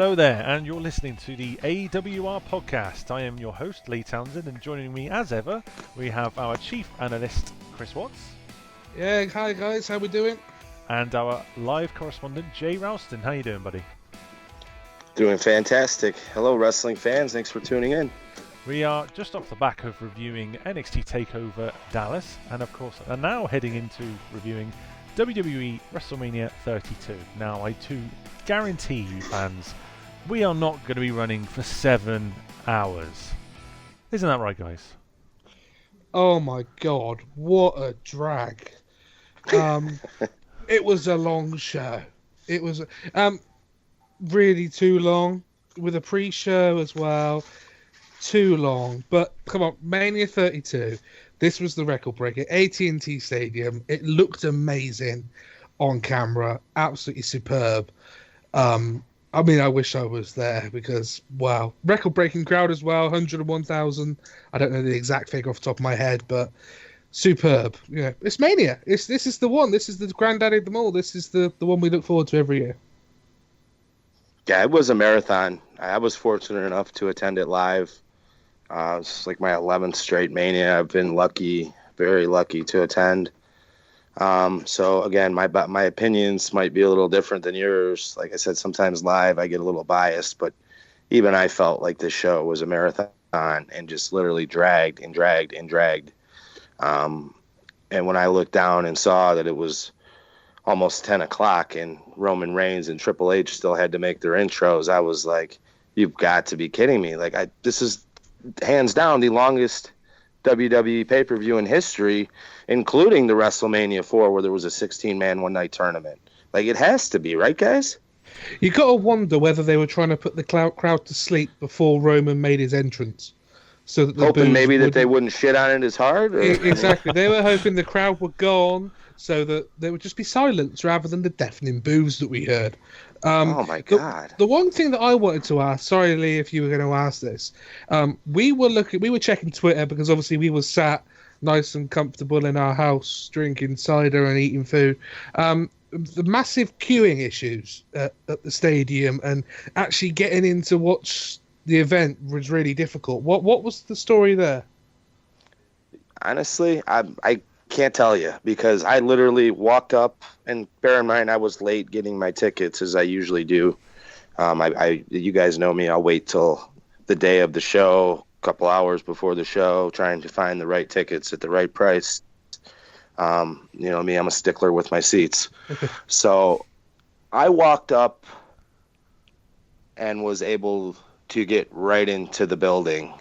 Hello there, and you're listening to the AWR podcast. I am your host, Lee Townsend, and joining me as ever, we have our chief analyst, Chris Watts. Yeah, hi guys, how we doing? And our live correspondent, Jay Ralston. How you doing, buddy? Doing fantastic. Hello, wrestling fans. Thanks for tuning in. We are just off the back of reviewing NXT TakeOver Dallas, and of course are now heading into reviewing WWE Wrestlemania 32. Now, I too guarantee you fans, we are not going to be running for 7 hours. Isn't that right, guys? Oh my god, what a drag. It was a long show. It was really too long, with a pre-show as well. Too long. But come on, Mania 32. This was the record breaker. AT&T Stadium. It looked amazing on camera. Absolutely superb. I mean, I wish I was there because, wow. Record-breaking crowd as well, 101,000. I don't know the exact figure off the top of my head, but superb. You know, it's Mania. This is the one. This is the granddaddy of them all. This is the one we look forward to every year. Yeah, it was a marathon. I was fortunate enough to attend it live. It's like my 11th straight Mania. I've been lucky, very lucky to attend. So again, my opinions might be a little different than yours. Like I said, sometimes live I get a little biased, but even I felt like this show was a marathon and just literally dragged and dragged and dragged. And when I looked down and saw that it was almost 10 o'clock and Roman Reigns and Triple H still had to make their intros, I was like, you've got to be kidding me. Like, this is hands down the longest WWE pay-per-view in history, including the WrestleMania 4 where there was a 16-man one-night tournament. Like, it has to be, right, guys? You got to wonder whether they were trying to put the crowd to sleep before Roman made his entrance. So that hoping maybe that they wouldn't shit on it as hard? Or? Exactly. They were hoping the crowd would go on so that there would just be silence rather than the deafening boos that we heard. Oh, my God. The one thing that I wanted to ask, sorry, Lee, if you were going to ask this, we were checking Twitter because obviously we were sat nice and comfortable in our house drinking cider and eating food. The massive queuing issues at the stadium and actually getting in to watch the event was really difficult. What was the story there? Honestly, I can't tell you because I literally walked up, and bear in mind I was late getting my tickets as I usually do. You guys know me. I'll wait till the day of the show, a couple hours before the show, trying to find the right tickets at the right price. You know me, I'm a stickler with my seats. So I walked up and was able to get right into the building.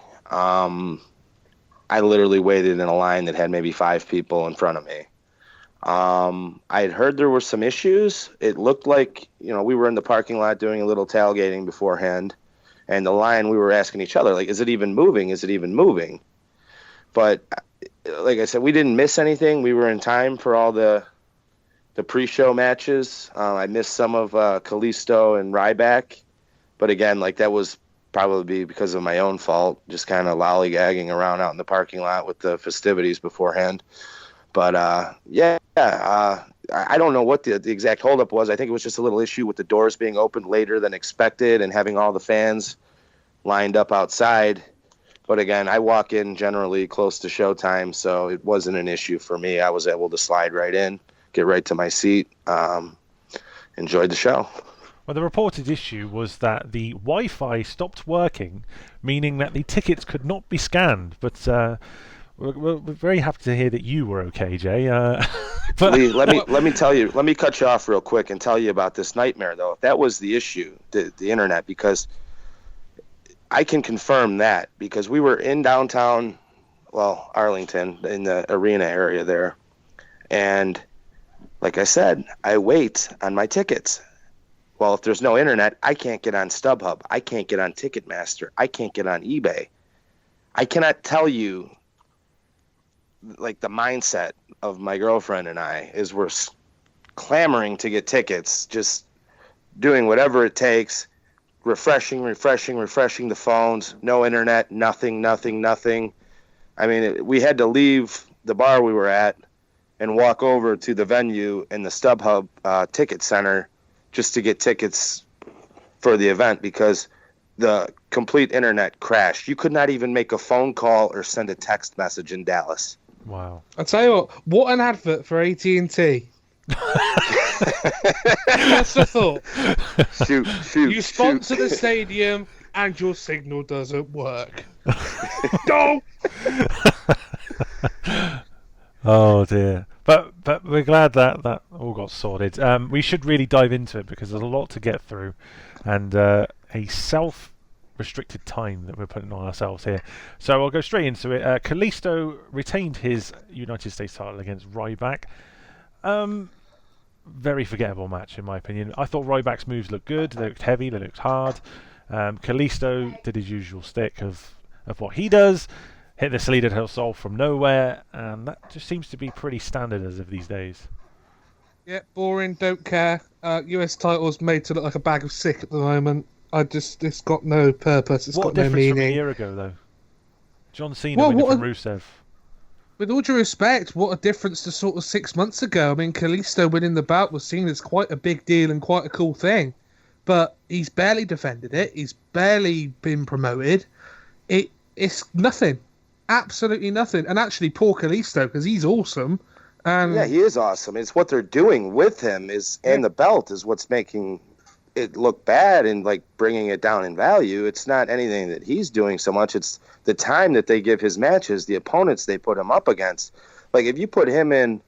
I literally waited in a line that had maybe 5 people in front of me. I had heard there were some issues. It looked like, we were in the parking lot doing a little tailgating beforehand, and the line, we were asking each other, like, is it even moving? Is it even moving? But like I said, we didn't miss anything. We were in time for all the pre-show matches. I missed some of Kalisto and Ryback. But again, like, that was probably because of my own fault, just kind of lollygagging around out in the parking lot with the festivities beforehand. But I don't know what the exact holdup was. I think it was just a little issue with the doors being opened later than expected and having all the fans lined up outside. But again, I walk in generally close to showtime, so it wasn't an issue for me. I was able to slide right in, get right to my seat, enjoyed the show. Well, the reported issue was that the Wi-Fi stopped working, meaning that the tickets could not be scanned. But we're very happy to hear that you were okay, Jay. But Lee, let me tell you. Let me cut you off real quick and tell you about this nightmare, though. If that was the issue, the internet, because I can confirm that because we were in downtown, Arlington, in the arena area there, and like I said, I wait on my tickets. Well, if there's no internet, I can't get on StubHub. I can't get on Ticketmaster. I can't get on eBay. I cannot tell you, like, the mindset of my girlfriend and I is we're clamoring to get tickets, just doing whatever it takes, refreshing the phones, no internet, nothing. I mean, we had to leave the bar we were at and walk over to the venue in the StubHub ticket center just to get tickets for the event because the complete internet crashed. You could not even make a phone call or send a text message in Dallas. Wow. I'll tell you what an advert for AT&T. Just a thought. Shoot. You sponsor the stadium and your signal doesn't work. No! Oh dear. But we're glad that all got sorted. We should really dive into it because there's a lot to get through, and a self-restricted time that we're putting on ourselves here. So I'll go straight into it. Kalisto retained his United States title against Ryback. Very forgettable match in my opinion. I thought Ryback's moves looked good. They looked heavy. They looked hard. Kalisto did his usual stick of what he does. Hit the Salida del Sol from nowhere, and that just seems to be pretty standard as of these days. Yeah, boring, don't care. US title's made to look like a bag of sick at the moment. It's got no purpose, it's got no What meaning. difference from a year ago, though? John Cena winning from Rusev. With all due respect, what a difference to sort of 6 months ago. I mean, Kalisto winning the belt was seen as quite a big deal and quite a cool thing. But he's barely defended it. He's barely been promoted. It's nothing. Absolutely nothing. And actually, poor Kalisto, because he's awesome. Yeah, he is awesome. It's what they're doing with him and the belt is what's making it look bad and like bringing it down in value. It's not anything that he's doing so much. It's the time that they give his matches, the opponents they put him up against. Like if you put him in,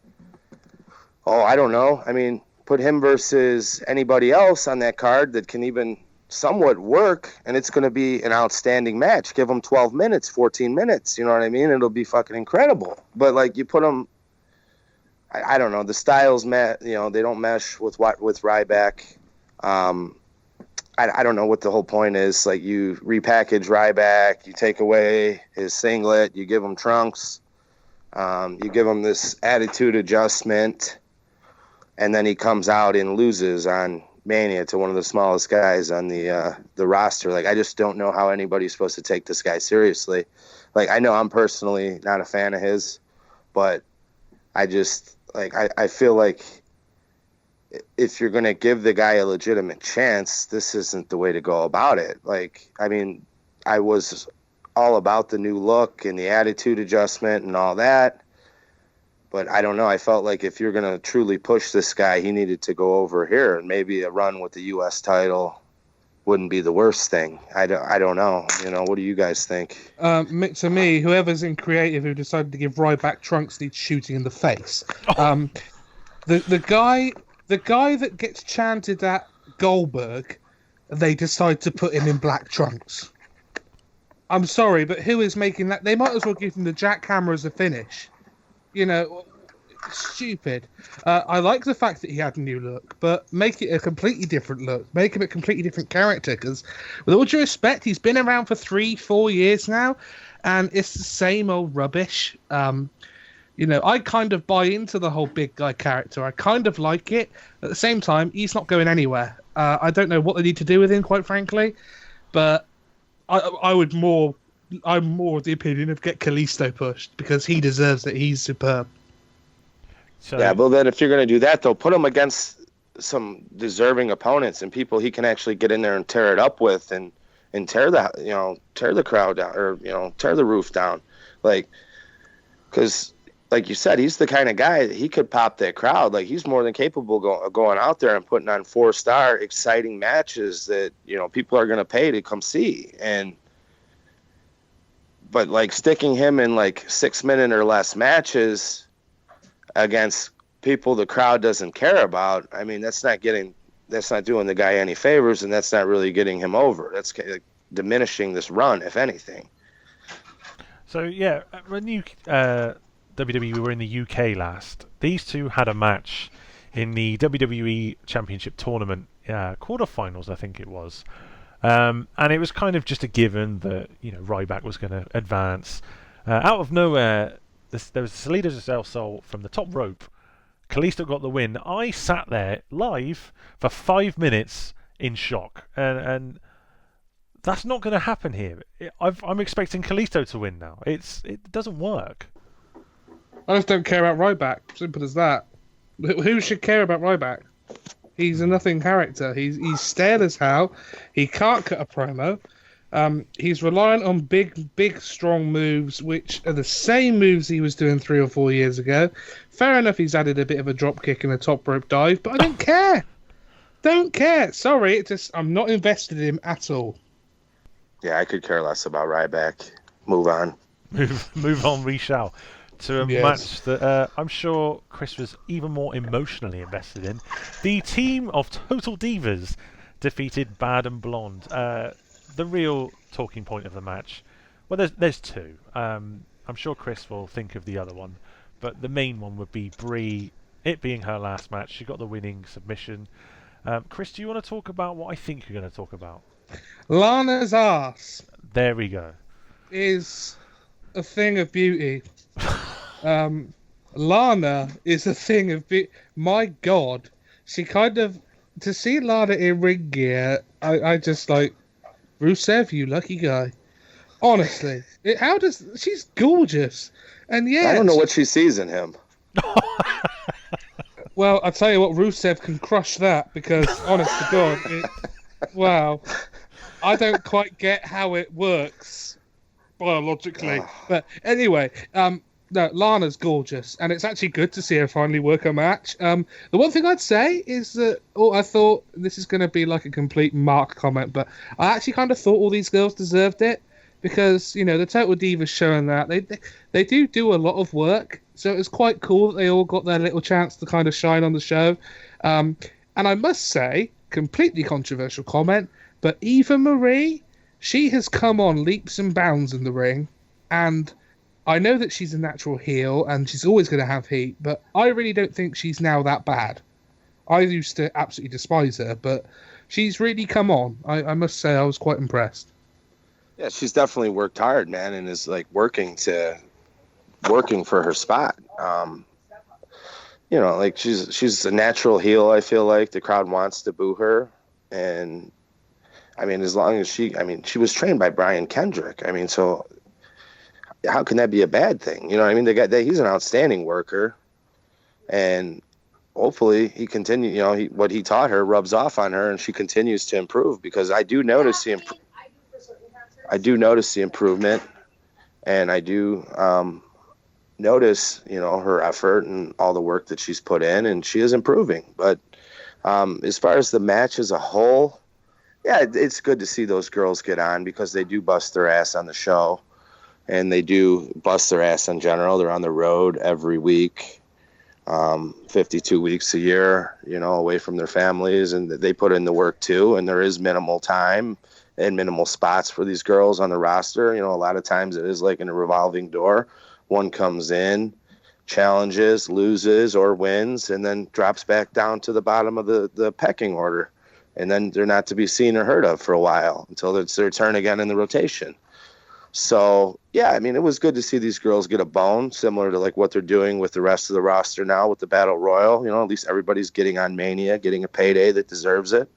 I don't know. I mean, put him versus anybody else on that card that can even somewhat work, and it's going to be an outstanding match. Give him 12 minutes, 14 minutes. You know what I mean? It'll be fucking incredible. But like you put him, I don't know. The styles, they don't mesh with Ryback. I don't know what the whole point is. Like you repackage Ryback, you take away his singlet, you give him trunks, you give him this attitude adjustment, and then he comes out and loses on Mania to one of the smallest guys on the roster. Like I just don't know how anybody's supposed to take this guy seriously. Like I know I'm personally not a fan of his, but I just I feel like if you're going to give the guy a legitimate chance, this isn't the way to go about it. Like, I mean, I was all about the new look and the attitude adjustment and all that. But I don't know. I felt like if you're going to truly push this guy, he needed to go over here, and maybe a run with the U.S. title wouldn't be the worst thing. I don't know. What do you guys think? To me, whoever's in creative who decided to give Ryback trunks needs shooting in the face. The guy that gets chanted at Goldberg, they decide to put him in black trunks. I'm sorry, but who is making that? They might as well give him the jackhammer as a finish. Stupid. I like the fact that he had a new look, but make it a completely different look. Make him a completely different character, because with all due respect, he's been around for 3-4 years now, and it's the same old rubbish. I kind of buy into the whole big guy character. I kind of like it. At the same time, he's not going anywhere. I don't know what they need to do with him, quite frankly, but I'm more of the opinion of get Kalisto pushed because he deserves it. He's superb. So, yeah, but then if you're going to do that, though, put him against some deserving opponents and people he can actually get in there and tear it up with and tear the crowd down or tear the roof down, because. Like you said, he's the kind of guy that he could pop that crowd. Like he's more than capable of going out there and putting on 4-star exciting matches that people are going to pay to come see. But like sticking him in like 6-minute or less matches against people the crowd doesn't care about. I mean, that's not doing the guy any favors, and that's not really getting him over. That's diminishing this run, if anything. So yeah, when you. WWE were in the UK last. These two had a match in the WWE Championship tournament, quarterfinals, I think it was. And it was kind of just a given that Ryback was going to advance. Out of nowhere, there was Salida del Sol from the top rope. Kalisto got the win. I sat there live for 5 minutes in shock, and that's not going to happen here. I'm expecting Kalisto to win now. It doesn't work. I just don't care about Ryback. Simple as that. Who should care about Ryback? He's a nothing character. He's stale as hell. He can't cut a promo. He's reliant on big, strong moves, which are the same moves he was doing 3 or 4 years ago. Fair enough, he's added a bit of a drop kick and a top rope dive, but I don't care. Don't care. Sorry, I'm not invested in him at all. Yeah, I could care less about Ryback. Move on. Move on, we shall. To a match that I'm sure Chris was even more emotionally invested in. The team of Total Divas defeated Bad and Blonde. The real talking point of the match, well, there's two. I'm sure Chris will think of the other one, but the main one would be Brie. It being her last match, she got the winning submission. Chris, do you want to talk about what I think you're going to talk about? Lana's ass. There we go. Is a thing of beauty. Lana is a thing of beauty. My God, she kind of, to see Lana in ring gear, I just like, Rusev, you lucky guy. Honestly, she's gorgeous, and yeah, I don't know what she sees in him. Well, I'll tell you what, Rusev can crush that, because honest to God, wow, I don't quite get how it works biologically, but anyway, no, Lana's gorgeous, and it's actually good to see her finally work a match. The one thing I'd say is that I thought this is going to be like a complete Mark comment, but I actually kind of thought all these girls deserved it, because the Total Divas showing that they do a lot of work, so it was quite cool that they all got their little chance to kind of shine on the show. And I must say, completely controversial comment, but Eva Marie, she has come on leaps and bounds in the ring, and I know that she's a natural heel and she's always going to have heat, but I really don't think she's now that bad. I used to absolutely despise her, but she's really come on. I must say I was quite impressed. Yeah, she's definitely worked hard, man, and is like working for her spot. Like she's a natural heel. I feel like the crowd wants to boo her, and I mean, as long as she was trained by Brian Kendrick. I mean, so how can that be a bad thing? You know what I mean? He's an outstanding worker, and hopefully he continue. What he taught her rubs off on her, and she continues to improve, because I do notice the improvement, and I do notice her effort and all the work that she's put in, and she is improving. But as far as the match as a whole, yeah, it's good to see those girls get on, because they do bust their ass on the show. And they do bust their ass in general. They're on the road every week, 52 weeks a year, away from their families. And they put in the work, too. And there is minimal time and minimal spots for these girls on the roster. A lot of times it is like in a revolving door. One comes in, challenges, loses, or wins, and then drops back down to the bottom of the pecking order. And then they're not to be seen or heard of for a while until it's their turn again in the rotation. So, yeah, I mean, it was good to see these girls get a bone, similar to like what they're doing with the rest of the roster now with the Battle Royal. At least everybody's getting on Mania, getting a payday that deserves it.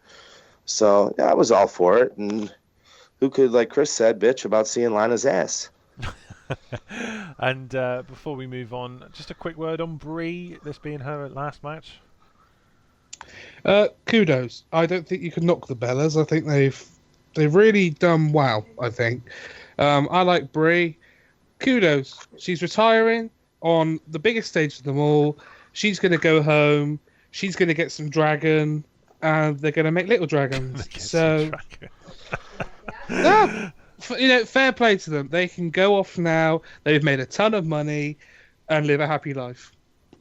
So, yeah, I was all for it. And who could, like Chris said, bitch about seeing Lana's ass? And before we move on, just a quick word on Brie, this being her last match. Kudos. I don't think you can knock the Bellas. I think they've really done well, I think. I like Brie. Kudos. She's retiring on the biggest stage of them all. She's going to go home. She's going to get some dragon, and they're going to make little dragons. So, fair play to them. They can go off now. They've made a ton of money and live a happy life.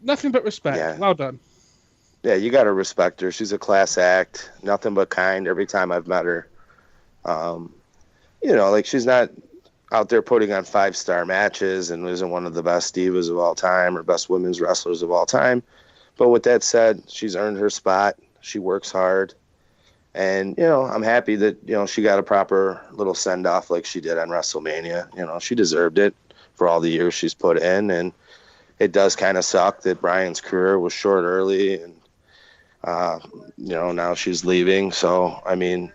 Nothing but respect. Yeah. Well done. Yeah, you got to respect her. She's a class act. Nothing but kind every time I've met her. Like she's not out there putting on 5-star matches and isn't one of the best divas of all time or best women's wrestlers of all time. But with that said, she's earned her spot. She works hard. And, I'm happy that, she got a proper little send-off like she did on WrestleMania. She deserved it for all the years she's put in. And it does kind of suck that Brian's career was short early and, now she's leaving. So, I mean,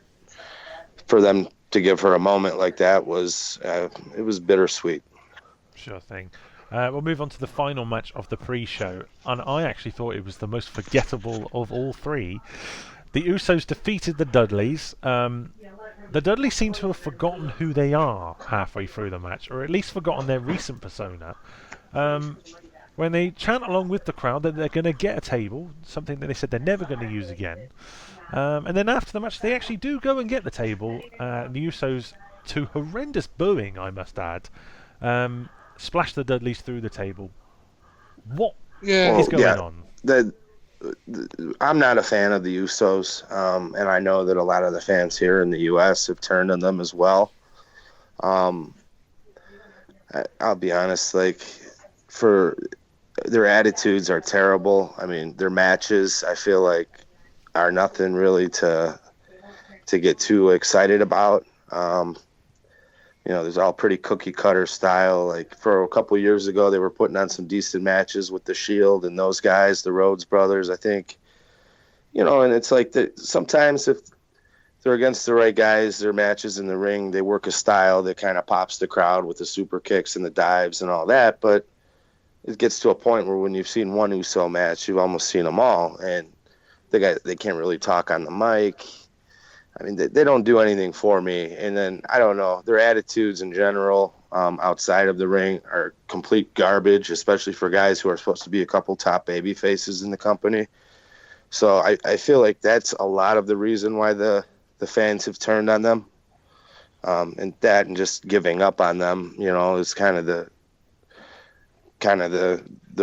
for them to give her a moment like that was it was bittersweet. Sure thing. We'll move on to the final match of the pre-show, and I actually thought it was the most forgettable of all three. The Usos defeated the Dudleys. The Dudleys seem to have forgotten who they are halfway through the match, or at least forgotten their recent persona. When they chant along with the crowd that they're going to get a table, something that they said they're never going to use again. And then after the match, they actually do go and get the table. The Usos, to horrendous booing, I must add, splash the Dudleys through the table. What is going on? I'm not a fan of the Usos, and I know that a lot of the fans here in the U.S. have turned on them as well. I'll be honest, for their attitudes are terrible. I mean, their matches, I feel like, are nothing really to get too excited about. There's all pretty cookie cutter style. Like for a couple of years ago, they were putting on some decent matches with the Shield and those guys, the Rhodes brothers, I think. And it's like sometimes if they're against the right guys, their matches in the ring, they work a style that kind of pops the crowd with the super kicks and the dives and all that. But it gets to a point where when you've seen one Uso match, you've almost seen them all. And they can't really talk on the mic. I mean, they don't do anything for me. And then, I don't know, their attitudes in general outside of the ring are complete garbage, especially for guys who are supposed to be a couple top baby faces in the company. So I feel like that's a lot of the reason why the fans have turned on them. And just giving up on them, is kind of the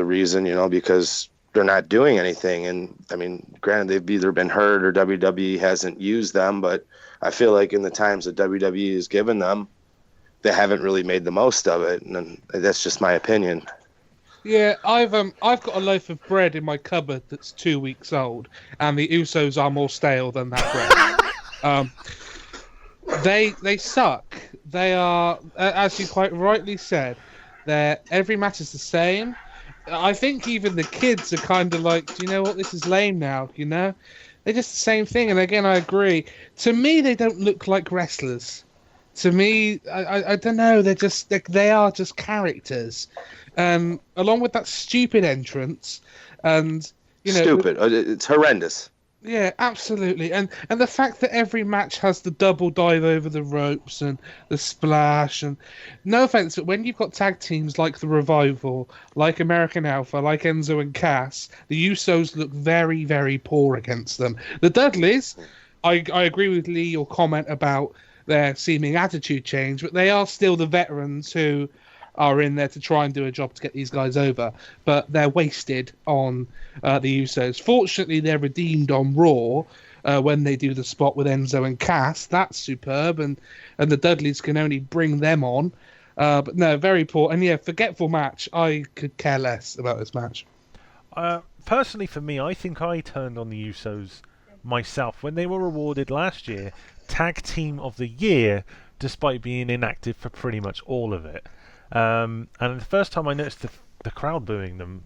reason, because they're not doing anything. And I mean, granted, they've either been hurt or WWE hasn't used them, but I feel like in the times that WWE has given them, they haven't really made the most of it. And that's just my opinion. Yeah, I've got a loaf of bread in my cupboard that's 2 weeks old, and the Usos are more stale than that bread. They suck. They are, as you quite rightly said, every match is the same. I think even the kids are kind of like, do you know what, this is lame now, They're just the same thing. And again, I agree. To me, they don't look like wrestlers. To me, I don't know, they are just characters. Along with that stupid entrance, and, Stupid. It's horrendous. Yeah, absolutely. And the fact that every match has the double dive over the ropes and the splash, and no offense, but when you've got tag teams like the Revival, like American Alpha, like Enzo and Cass, the Usos look very, very poor against them. The Dudleys, I agree with Lee, your comment about their seeming attitude change, but they are still the veterans who are in there to try and do a job to get these guys over, but they're wasted on the Usos. Fortunately, they're redeemed on Raw when they do the spot with Enzo and Cass. That's superb, and the Dudleys can only bring them on. But no, very poor. And yeah, forgetful match. I could care less about this match. Personally, for me, I think I turned on the Usos myself when they were awarded last year Tag Team of the Year, despite being inactive for pretty much all of it. And the first time I noticed the crowd booing them,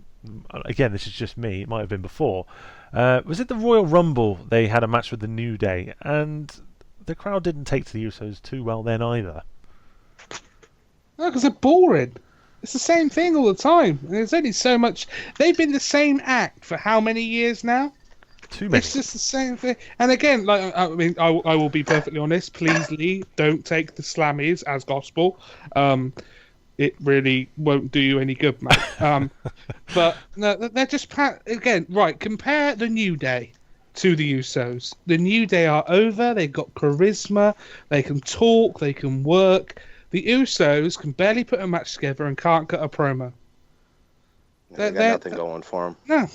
again, this is just me, it might have been before, was it the Royal Rumble? They had a match with the New Day, and the crowd didn't take to the Usos too well then either. No, because they're boring. It's the same thing all the time. There's only so much. They've been the same act for how many years now? Too many. It's just the same thing. And again, I will be perfectly honest. Please, Lee, don't take the Slammies as gospel. It really won't do you any good, man. But no, they're just again right. Compare the New Day to the Usos. The New Day are over. They've got charisma. They can talk. They can work. The Usos can barely put a match together and can't cut a promo. They got nothing going for them.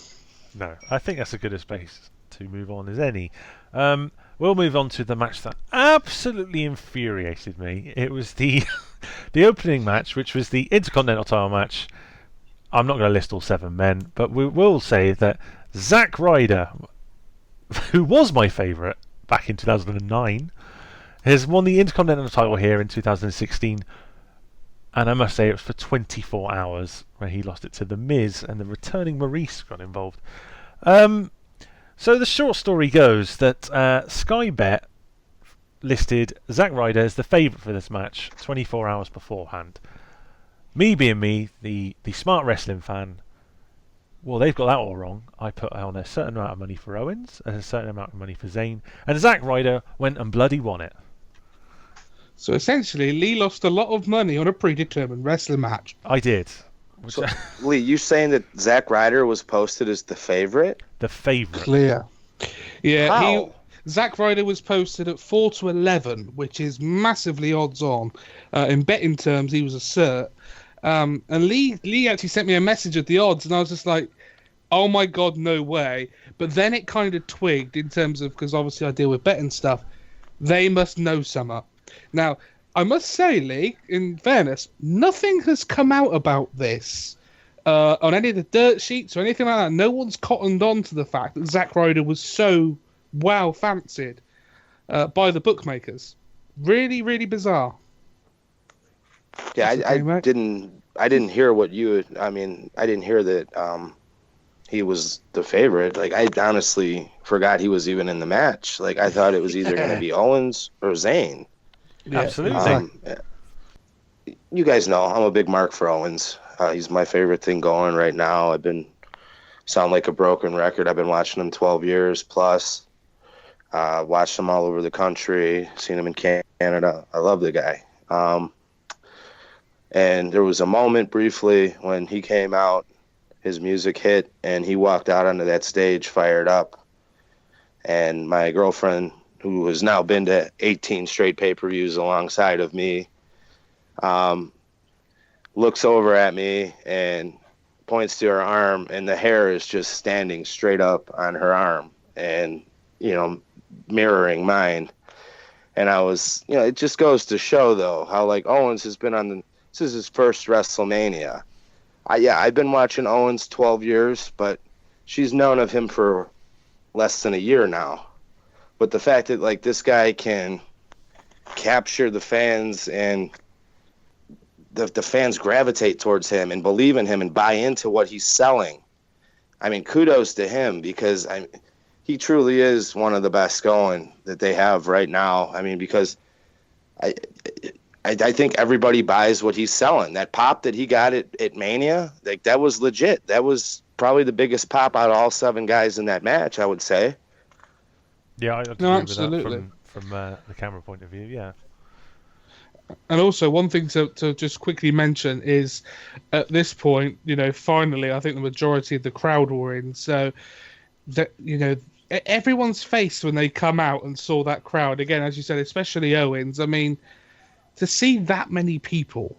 No, I think that's as good a space to move on as any. We'll move on to the match that absolutely infuriated me. It was the opening match, which was the Intercontinental title match. I'm not going to list all 7 men, but we will say that Zack Ryder, who was my favourite back in 2009, has won the Intercontinental title here in 2016. And I must say it was for 24 hours, where he lost it to The Miz, and the returning Maurice got involved. So the short story goes that Sky Bet listed Zack Ryder as the favourite for this match 24 hours beforehand. me being me, the smart wrestling fan, well, they've got that all wrong. I put on a certain amount of money for Owens and a certain amount of money for Zayn, and Zack Ryder went and bloody won it. So essentially, Lee lost a lot of money on a predetermined wrestling match. I did. So, Lee, you saying that Zack Ryder was posted as the favorite? The favorite. Clear. Yeah, How? Zack Ryder was posted at 4-11, which is massively odds on. In betting terms, he was a cert. And Lee actually sent me a message at the odds, and I was just like, oh my god, no way. But then it kind of twigged in terms of, because obviously I deal with betting stuff, they must know something. Now, I must say, Lee, in fairness, nothing has come out about this on any of the dirt sheets or anything like that. No one's cottoned on to the fact that Zack Ryder was so well fancied by the bookmakers. Really, really bizarre. Yeah, I didn't hear what you. I mean, I didn't hear that he was the favorite. Like, I honestly forgot he was even in the match. Like, I thought it was either going to be Owens or Zayn. Yeah, Absolutely. You guys know I'm a big mark for Owens. He's my favorite thing going right now. Sound like a broken record. I've been watching him 12 years plus. Watched him all over the country. Seen him in Canada. I love the guy. And there was a moment briefly when he came out, his music hit, and he walked out onto that stage fired up. And my girlfriend, who has now been to 18 straight pay-per-views alongside of me, looks over at me and points to her arm, and the hair is just standing straight up on her arm and, mirroring mine. And I was, it just goes to show, though, how, like, Owens has been this is his first WrestleMania. I've been watching Owens 12 years, but she's known of him for less than a year now. But the fact that, like, this guy can capture the fans and the fans gravitate towards him and believe in him and buy into what he's selling. I mean, kudos to him, because he truly is one of the best going that they have right now. I mean, because I think everybody buys what he's selling. That pop that he got at Mania, like, that was legit. That was probably the biggest pop out of all 7 guys in that match, I would say. Yeah, I agree absolutely. with that from the camera point of view, yeah. And also, one thing to just quickly mention is, at this point, finally, I think the majority of the crowd were in. So, that everyone's face when they come out and saw that crowd, again, as you said, especially Owens, I mean, to see that many people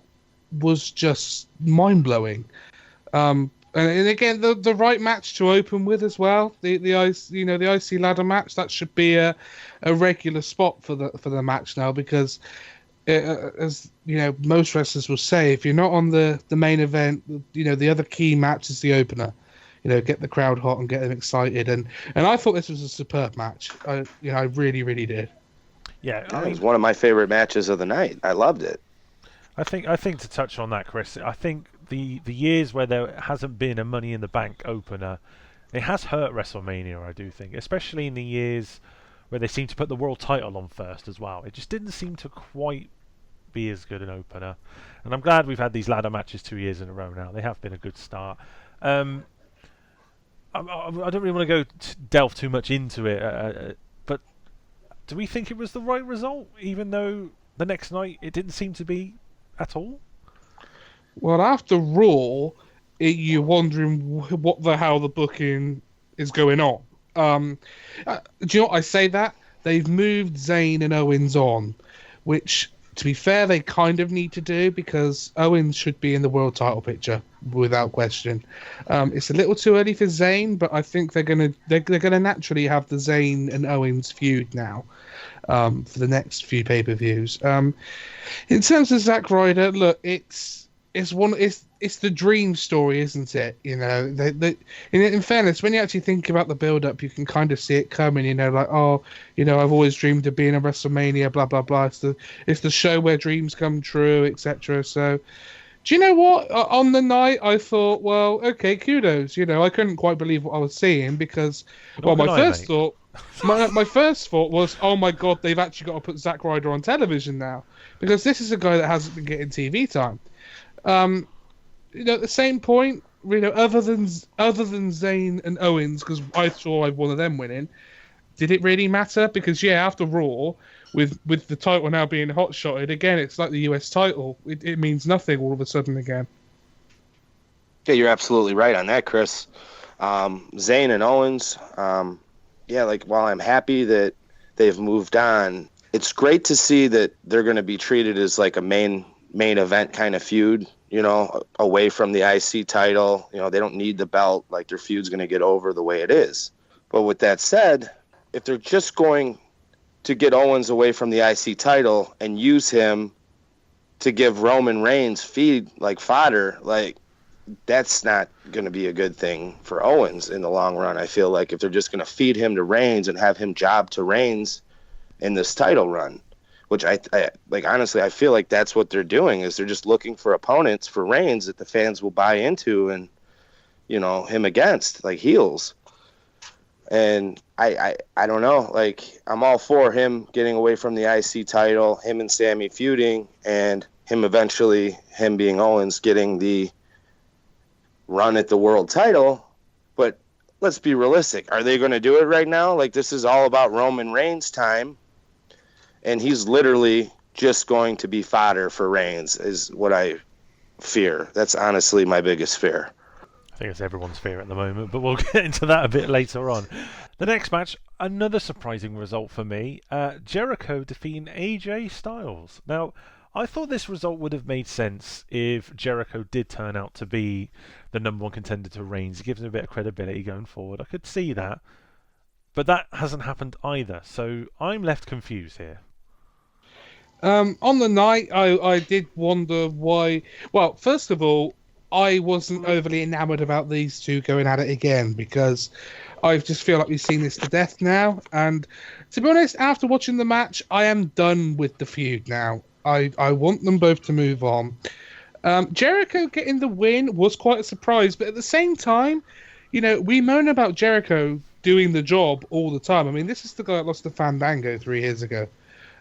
was just mind-blowing. And again, the right match to open with as well. The IC ladder match, that should be a regular spot for the match now, because as most wrestlers will say, if you're not on the main event, the other key match is the opener. Get the crowd hot and get them excited. And I thought this was a superb match. I really, really did. Yeah, It was one of my favorite matches of the night. I loved it. I think to touch on that, Chris, I think the years where there hasn't been a Money in the Bank opener, it has hurt WrestleMania, I do think, especially in the years where they seem to put the world title on first as well. It just didn't seem to quite be as good an opener, and I'm glad we've had these ladder matches 2 years in a row now. They have been a good start. I don't really want to delve too much into it, but do we think it was the right result, even though the next night it didn't seem to be at all? Well, after Raw, you're wondering how the booking is going on. Do you know what I say that? They've moved Zayn and Owens on, which, to be fair, they kind of need to do, because Owens should be in the world title picture without question. It's a little too early for Zayn, but I think they're gonna naturally have the Zayn and Owens feud now for the next few pay-per-views. In terms of Zack Ryder, look, it's the dream story, isn't it? In fairness, when you actually think about the build-up, you can kind of see it coming. I've always dreamed of being a WrestleMania, blah blah blah. It's the show where dreams come true, etc. So, do you know what? On the night, I thought, well, okay, kudos. I couldn't quite believe what I was seeing, because, my first thought was, oh my god, they've actually got to put Zack Ryder on television now, because this is a guy that hasn't been getting TV time. At the same point, other than Zayn and Owens, because I saw one of them winning, did it really matter? Because after Raw, with the title now being hot-shotted again, it's like the US title. It means nothing all of a sudden again. Yeah, you're absolutely right on that, Chris. Zayn and Owens, while I'm happy that they've moved on, it's great to see that they're going to be treated as like a main event kind of feud, away from the IC title. They don't need the belt. Like, their feud's going to get over the way it is. But with that said, if they're just going to get Owens away from the IC title and use him to give Roman Reigns fodder, that's not going to be a good thing for Owens in the long run. I feel like if they're just going to feed him to Reigns and have him job to Reigns in this title run, which I honestly, I feel like that's what they're doing, is they're just looking for opponents for Reigns that the fans will buy into and, him against, like heels. And I don't know, I'm all for him getting away from the IC title, him and Sammy feuding, and him being Owens getting the run at the world title. But let's be realistic. Are they going to do it right now? This is all about Roman Reigns' time, and he's literally just going to be fodder for Reigns, is what I fear. That's honestly my biggest fear. I think it's everyone's fear at the moment, but we'll get into that a bit later on. The next match, another surprising result for me. Jericho defeating AJ Styles. Now, I thought this result would have made sense if Jericho did turn out to be the number one contender to Reigns. It gives him a bit of credibility going forward. I could see that. But that hasn't happened either, so I'm left confused here. On the night, I did wonder why. Well, first of all, I wasn't overly enamoured about these two going at it again, because I just feel like we've seen this to death now. And to be honest, after watching the match, I am done with the feud now. I want them both to move on. Jericho getting the win was quite a surprise, but at the same time, we moan about Jericho doing the job all the time. I mean, this is the guy that lost to Fandango 3 years ago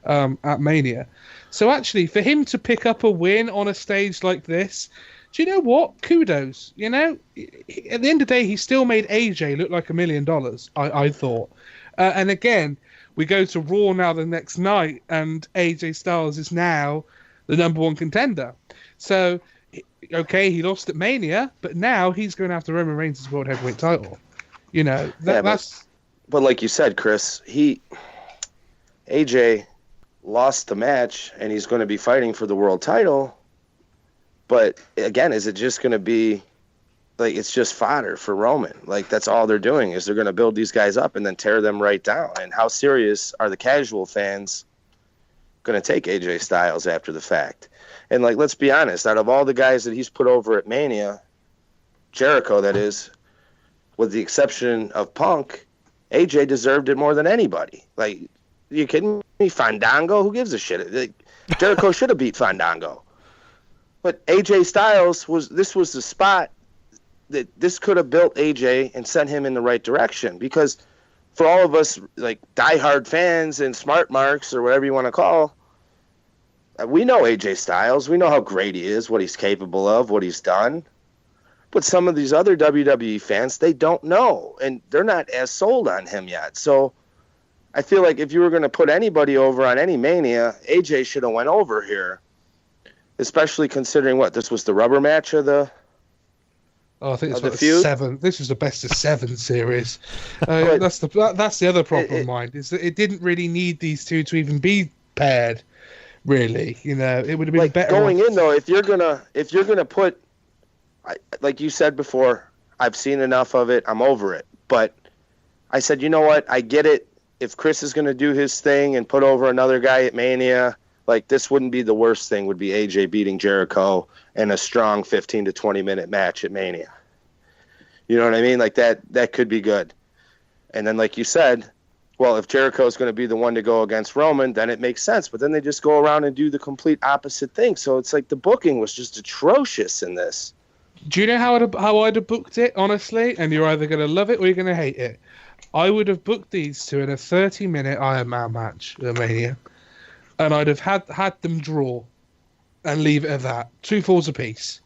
at Mania. So actually, for him to pick up a win on a stage like this, do you know what? Kudos. At the end of the day, he still made AJ look like $1 million, I thought. And again, we go to Raw now the next night, and AJ Styles is now the number one contender. So, okay, he lost at Mania, but now he's going after Roman Reigns' World Heavyweight title. That's... But like you said, Chris, AJ lost the match, and he's going to be fighting for the world title. But again, is it just going to be it's just fodder for Roman? That's all they're doing, is they're going to build these guys up and then tear them right down. And how serious are the casual fans going to take AJ Styles after the fact? And let's be honest, out of all the guys that he's put over at Mania, Jericho, that is, with the exception of Punk, AJ deserved it more than anybody. You kidding me? Fandango? Who gives a shit? Jericho should have beat Fandango. But AJ Styles was the spot that this could have built AJ and sent him in the right direction. Because for all of us, diehard fans and smart marks or whatever you want to call, we know AJ Styles. We know how great he is, what he's capable of, what he's done. But some of these other WWE fans, they don't know, and they're not as sold on him yet. So I feel like if you were going to put anybody over on any Mania, AJ should have went over here. Especially considering this was the rubber match of the I think it's the 7. This was the best of 7 series. That's the other problem, is that it didn't really need these two to even be paired. Really, it would have been better going in though. If you're gonna put, like you said before, I've seen enough of it. I'm over it. But I said, you know what? I get it. If Chris is gonna do his thing and put over another guy at Mania, this wouldn't be the worst thing, would be AJ beating Jericho in a strong 15 to 20 minute match at Mania. You know what I mean? That could be good. And then, like you said, well, if Jericho is going to be the one to go against Roman, then it makes sense. But then they just go around and do the complete opposite thing. So it's the booking was just atrocious in this. Do you know how I'd have booked it, honestly? And you're either going to love it or you're going to hate it. I would have booked these two in a 30-minute Iron Man match at Mania. And I'd have had them draw. and leave it at that. 2 falls apiece.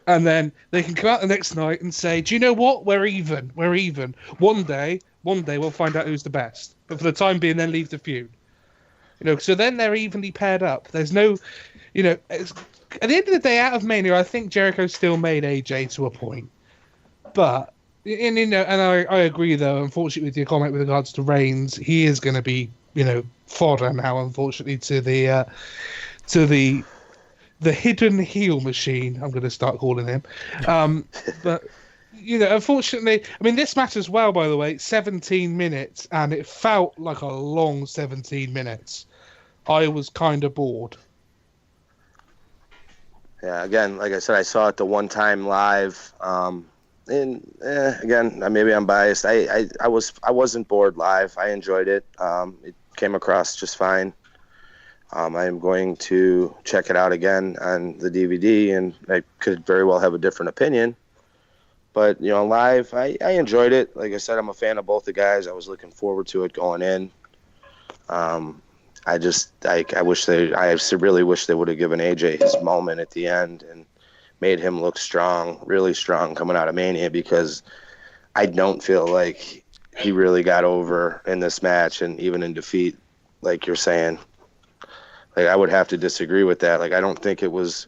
And then they can come out the next night and say, do you know what? We're even. We're even. One day we'll find out who's the best. But for the time being, then leave the feud. So then they're evenly paired up. There's no, at the end of the day, out of Mania, I think Jericho still made AJ to a point. But, and I agree, though, unfortunately, with your comment with regards to Reigns, he is going to be, fodder now, unfortunately, to the hidden heel machine, I'm going to start calling him. But, unfortunately, I mean, this match as well, by the way, 17 minutes, and it felt like a long 17 minutes. I was kind of bored. Yeah, again, like I said, I saw it the one time live. Again, maybe I'm biased. I wasn't bored live. I enjoyed it. It came across just fine. I am going to check it out again on the DVD, and I could very well have a different opinion. But, live, I enjoyed it. Like I said, I'm a fan of both the guys. I was looking forward to it going in. I really wish they would have given AJ his moment at the end and made him look strong, really strong coming out of Mania, because I don't feel like he really got over in this match and even in defeat, like you're saying. Like, I would have to disagree with that. Like, I don't think it was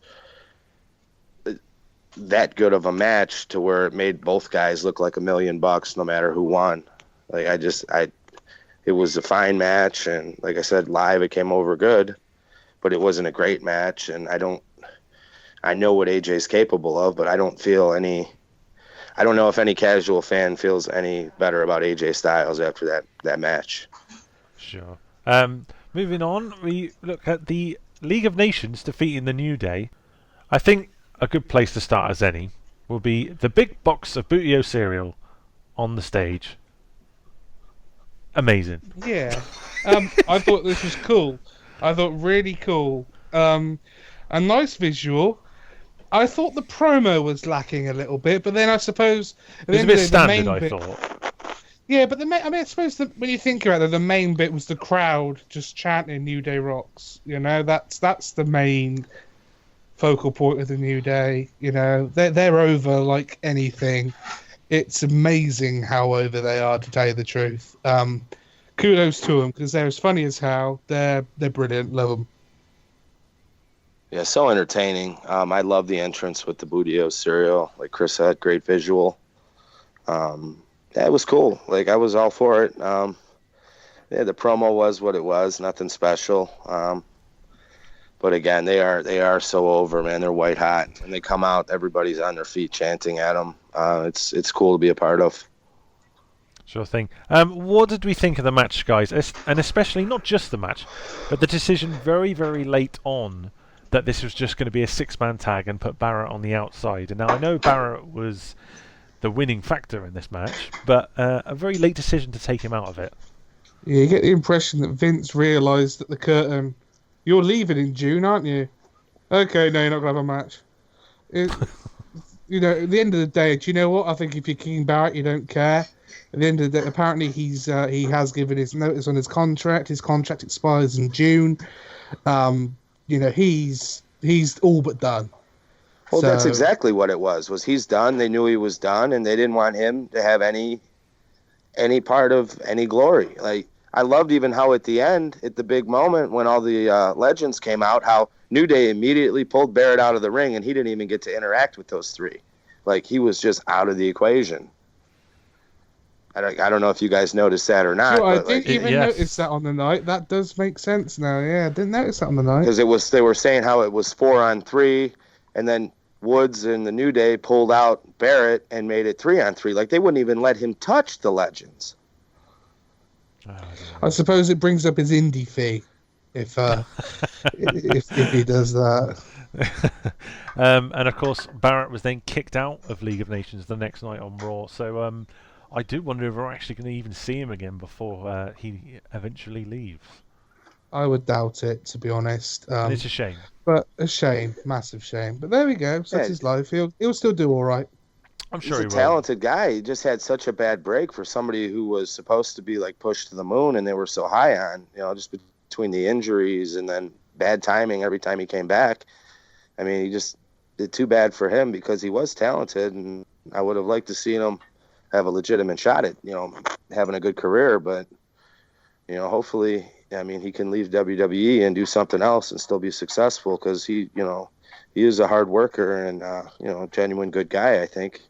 that good of a match to where it made both guys look like $1 million no matter who won. Like, it was a fine match, and like I said, live it came over good, but it wasn't a great match, and I know what AJ's capable of, but I don't know if any casual fan feels any better about AJ Styles after that match. Sure. Moving on, we look at the League of Nations defeating the New Day. I think a good place to start as any will be the big box of Bootio cereal on the stage. Amazing. Yeah. I thought this was cool. I thought really cool. A nice visual. I thought the promo was lacking a little bit, but then I suppose it was a bit standard, I thought. Yeah, but I suppose when you think about it, the main bit was the crowd just chanting "New Day rocks." That's the main focal point of the New Day. They're over like anything. It's amazing how over they are, to tell you the truth. Kudos to them, because they're as funny as hell. They're brilliant. Love them. Yeah, so entertaining. I love the entrance with the Bootio cereal. Like Chris said, great visual. It was cool. Like, I was all for it. The promo was what it was. Nothing special. But again, they are so over, man. They're white hot, and they come out. Everybody's on their feet chanting at them. It's cool to be a part of. Sure thing. What did we think of the match, guys? And especially not just the match, but the decision very, very late on that this was just going to be a 6-man tag and put Barrett on the outside. And now I know Barrett was the winning factor in this match, but a very late decision to take him out of it. Yeah, you get the impression that Vince realised that the curtain... You're leaving in June, aren't you? Okay, no, you're not going to have a match. At the end of the day, do you know what? I think if you're King Barrett, you don't care. At the end of the day, apparently he has given his notice on his contract. His contract expires in June. He's all but done. Well, that's exactly what it was. He's done. They knew he was done, and they didn't want him to have any part of any glory. Like, I loved even how at the end, at the big moment when all the legends came out, how New Day immediately pulled Barrett out of the ring, and he didn't even get to interact with those three. Like, he was just out of the equation. I don't know if you guys noticed that or not. Sure, I didn't even notice that on the night. That does make sense now. Yeah, I didn't notice that on the night. Because they were saying how it was 4-on-3, and then Woods and the New Day pulled out Barrett and made it 3-on-3. Like, they wouldn't even let him touch the legends. I suppose it brings up his indie fee if he does that. And of course, Barrett was then kicked out of League of Nations the next night on Raw. So I do wonder if we're actually going to even see him again before he eventually leaves. I would doubt it, to be honest. It's a shame. But a shame, massive shame. But there we go. That's his life. He'll still do all right. I'm sure he's a talented guy. He just had such a bad break for somebody who was supposed to be like pushed to the moon, and they were so high on, just between the injuries and then bad timing every time he came back. I mean, he just did too bad for him because he was talented, and I would have liked to see him have a legitimate shot at, having a good career. But, hopefully, I mean, he can leave WWE and do something else and still be successful because he is a hard worker and, a genuine good guy, I think.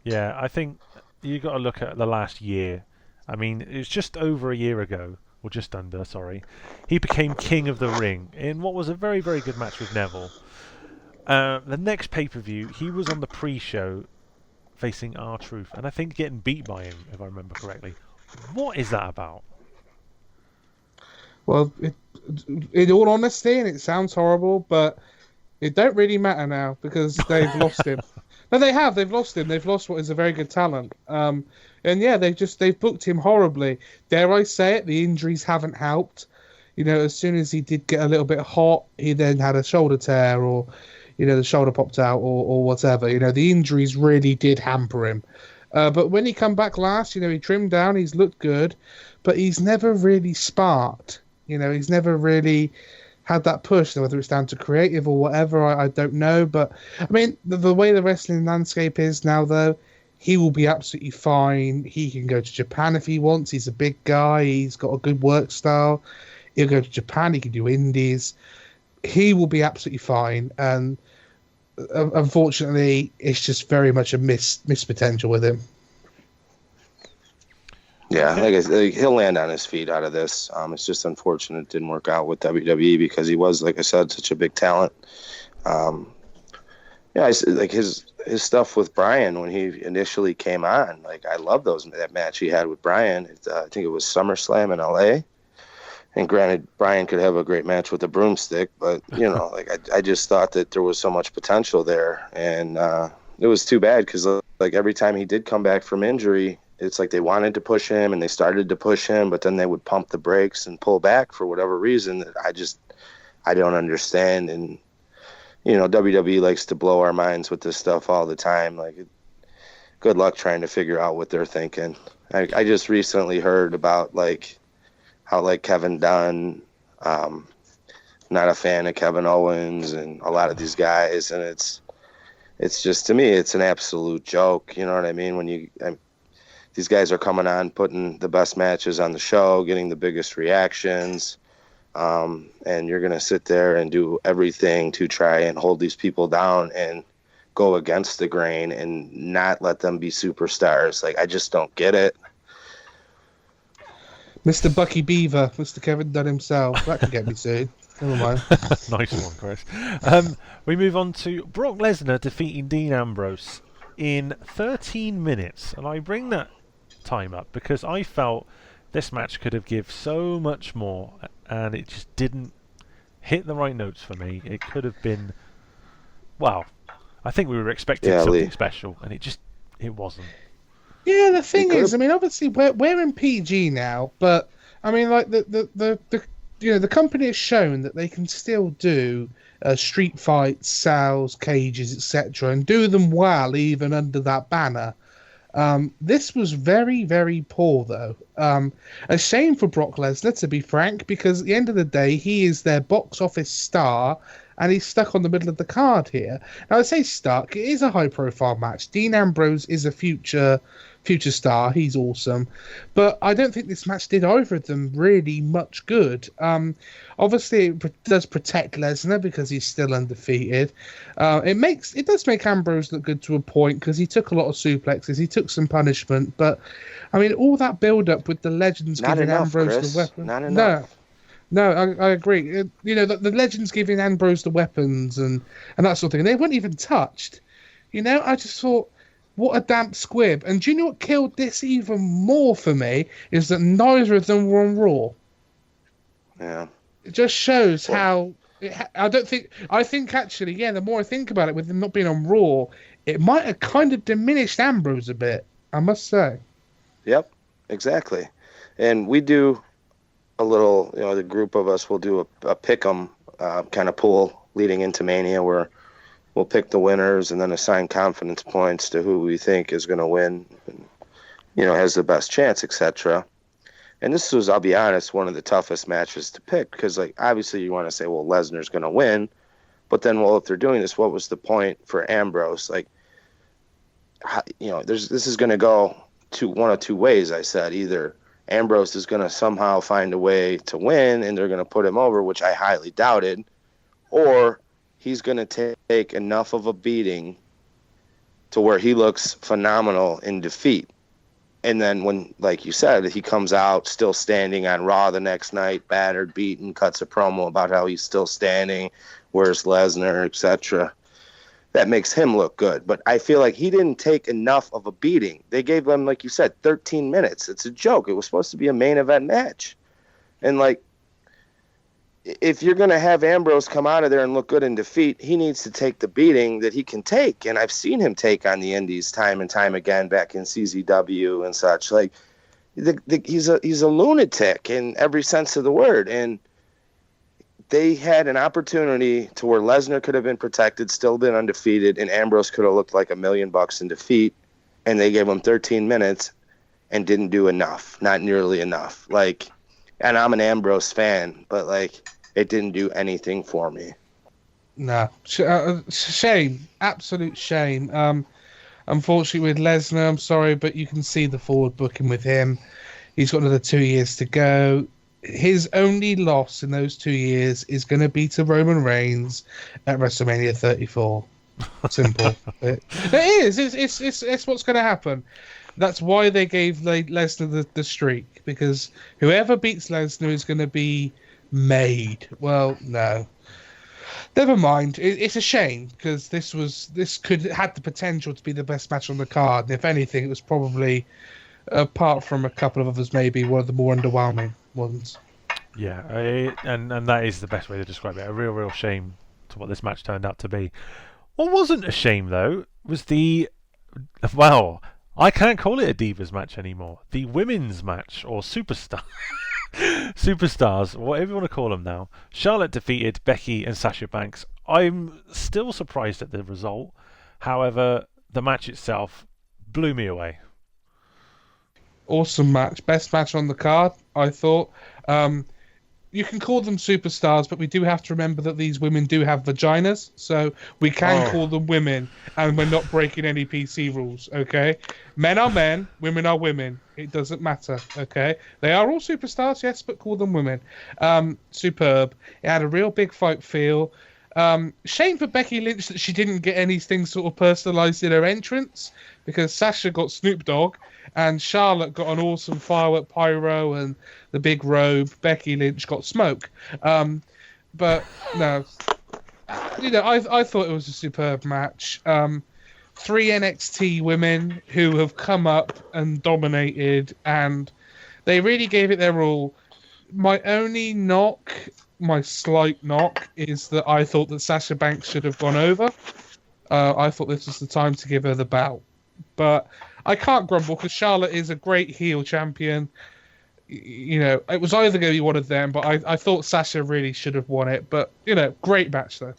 Yeah, I think you got to look at the last year. I mean, it was just over a year ago, or just under, sorry. He became King of the Ring in what was a very, very good match with Neville. The next pay-per-view, he was on the pre-show facing R-Truth, and I think getting beat by him, if I remember correctly. What is that about? Well, in all honesty, and it sounds horrible, but it don't really matter now because they've lost him. No, they have. They've lost him. They've lost what is a very good talent. And yeah, they've booked him horribly. Dare I say it? The injuries haven't helped. As soon as he did get a little bit hot, he then had a shoulder tear, or the shoulder popped out, or whatever. The injuries really did hamper him. But when he come back last, he trimmed down. He's looked good, but he's never really sparked. He's never really had that push, whether it's down to creative or whatever, I don't know. But, I mean, the way the wrestling landscape is now, though, he will be absolutely fine. He can go to Japan if he wants. He's a big guy. He's got a good work style. He'll go to Japan. He can do indies. He will be absolutely fine. And unfortunately, it's just very much a missed potential with him. Yeah, like I said, he'll land on his feet out of this. It's just unfortunate it didn't work out with WWE because he was, like I said, such a big talent. Like his stuff with Bryan when he initially came on. Like I love that match he had with Bryan. I think it was SummerSlam in LA. And granted, Bryan could have a great match with a broomstick, but I just thought that there was so much potential there, and it was too bad because like every time he did come back from injury, it's like they wanted to push him and they started to push him, but then they would pump the brakes and pull back for whatever reason that I don't understand. And, WWE likes to blow our minds with this stuff all the time. Like, good luck trying to figure out what they're thinking. I just recently heard about how Kevin Dunn, not a fan of Kevin Owens and a lot of these guys. And it's just, to me, it's an absolute joke. You know what I mean? These guys are coming on, putting the best matches on the show, getting the biggest reactions, and you're going to sit there and do everything to try and hold these people down and go against the grain and not let them be superstars. Like, I just don't get it. Mr. Bucky Beaver, Mr. Kevin Dunn himself. That could get me soon. Never mind. Nice one, Chris. We move on to Brock Lesnar defeating Dean Ambrose in 13 minutes. And I bring that time up because I felt this match could have given so much more, and it just didn't hit the right notes for me. It could have been, well, I think we were expecting something special, and it wasn't. Yeah, the thing is, I mean, obviously we're in PG now, but I mean, like the company has shown that they can still do street fights, sales, cages, etc., and do them well even under that banner. This was very, very poor, though. A shame for Brock Lesnar, to be frank, because at the end of the day, he is their box office star, and he's stuck on the middle of the card here. Now, I say stuck. It is a high-profile match. Dean Ambrose is a future star. He's awesome. But I don't think this match did either of them really much good. Obviously, it does protect Lesnar because he's still undefeated. It does make Ambrose look good to a point because he took a lot of suplexes. He took some punishment. But, I mean, all that build-up with the legends giving Ambrose Chris. the weapon. Not enough. No, I agree. The legends giving Ambrose the weapons and that sort of thing. And they weren't even touched. I just thought, what a damp squib. And do you know what killed this even more for me? Is that neither of them were on Raw. Yeah. It just shows how... I think actually, the more I think about it, with them not being on Raw, it might have kind of diminished Ambrose a bit, I must say. Yep, exactly. And we do a little, the group of us will do a pick-em kind of pool leading into Mania where we'll pick the winners and then assign confidence points to who we think is going to win and, has the best chance, etc. And this was, I'll be honest, one of the toughest matches to pick because, obviously you want to say, well, Lesnar's going to win, But then, well, if they're doing this, what was the point for Ambrose? Like, this is going to go one of two ways. I said either Ambrose is going to somehow find a way to win, and they're going to put him over, which I highly doubted, or he's going to take enough of a beating to where he looks phenomenal in defeat. And then when, like you said, he comes out still standing on Raw the next night, battered, beaten, cuts a promo about how he's still standing, where's Lesnar, etc. That makes him look good. But I feel like he didn't take enough of a beating. They gave him, like you said, 13 minutes. It's a joke. It was supposed to be a main event match. And, like, if you're going to have Ambrose come out of there and look good in defeat, he needs to take the beating that he can take. And I've seen him take on the indies time and time again back in CZW and such. Like, he's a lunatic in every sense of the word. And they had an opportunity to where Lesnar could have been protected, still been undefeated, and Ambrose could have looked like $1 million in defeat. And they gave him 13 minutes and didn't do enough, not nearly enough. Like, and I'm an Ambrose fan, but, like, it didn't do anything for me. No. Shame. Absolute shame. Unfortunately, with Lesnar, I'm sorry, but you can see the forward booking with him. He's got another 2 years to go. His only loss in those 2 years is going to be to Roman Reigns at WrestleMania 34. Simple. It is. It's what's going to happen. That's why they gave Lesnar the streak, because whoever beats Lesnar is going to be made. Well, no. Never mind. It's a shame, because this could had the potential to be the best match on the card. And if anything, it was probably, apart from a couple of others, maybe one of the more underwhelming ones. Yeah, and that is the best way to describe it. A real shame to what this match turned out to be. What wasn't a shame, though, was I can't call it a Divas match anymore. The women's match, or Superstars, whatever you want to call them now. Charlotte defeated Becky and Sasha Banks. I'm still surprised at the result. However, the match itself blew me away. Awesome match. Best match on the card, I thought. You can call them superstars, but we do have to remember that these women do have vaginas, so we can call them women, and we're not breaking any PC rules, okay? Men are men, women are women. It doesn't matter, okay? They are all superstars, yes, but call them women. Superb. It had a real big fight feel. Shame for Becky Lynch that she didn't get anything sort of personalised in her entrance, because Sasha got Snoop Dogg, and Charlotte got an awesome firework pyro and the big robe. Becky Lynch got smoke. But no, I thought it was a superb match. 3 NXT women who have come up and dominated, and they really gave it their all. My slight knock is that I thought that Sasha Banks should have gone over. I thought this was the time to give her the belt. But I can't grumble, because Charlotte is a great heel champion. It was either going to be one of them, but I thought Sasha really should have won it. But, great match, though.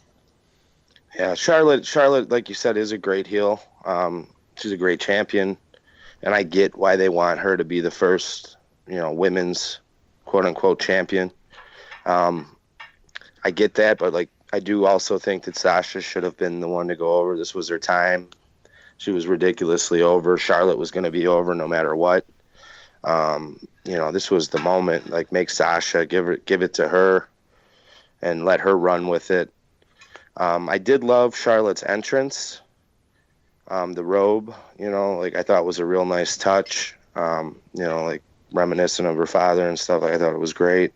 Yeah, Charlotte, like you said, is a great heel. She's a great champion. And I get why they want her to be the first, women's quote-unquote champion. I get that, but, like, I do also think that Sasha should have been the one to go over. This was her time. She was ridiculously over. Charlotte was going to be over no matter what. This was the moment. Like, make Sasha, give it to her, and let her run with it. I did love Charlotte's entrance. The robe, I thought was a real nice touch. Like reminiscent of her father and stuff. I thought it was great.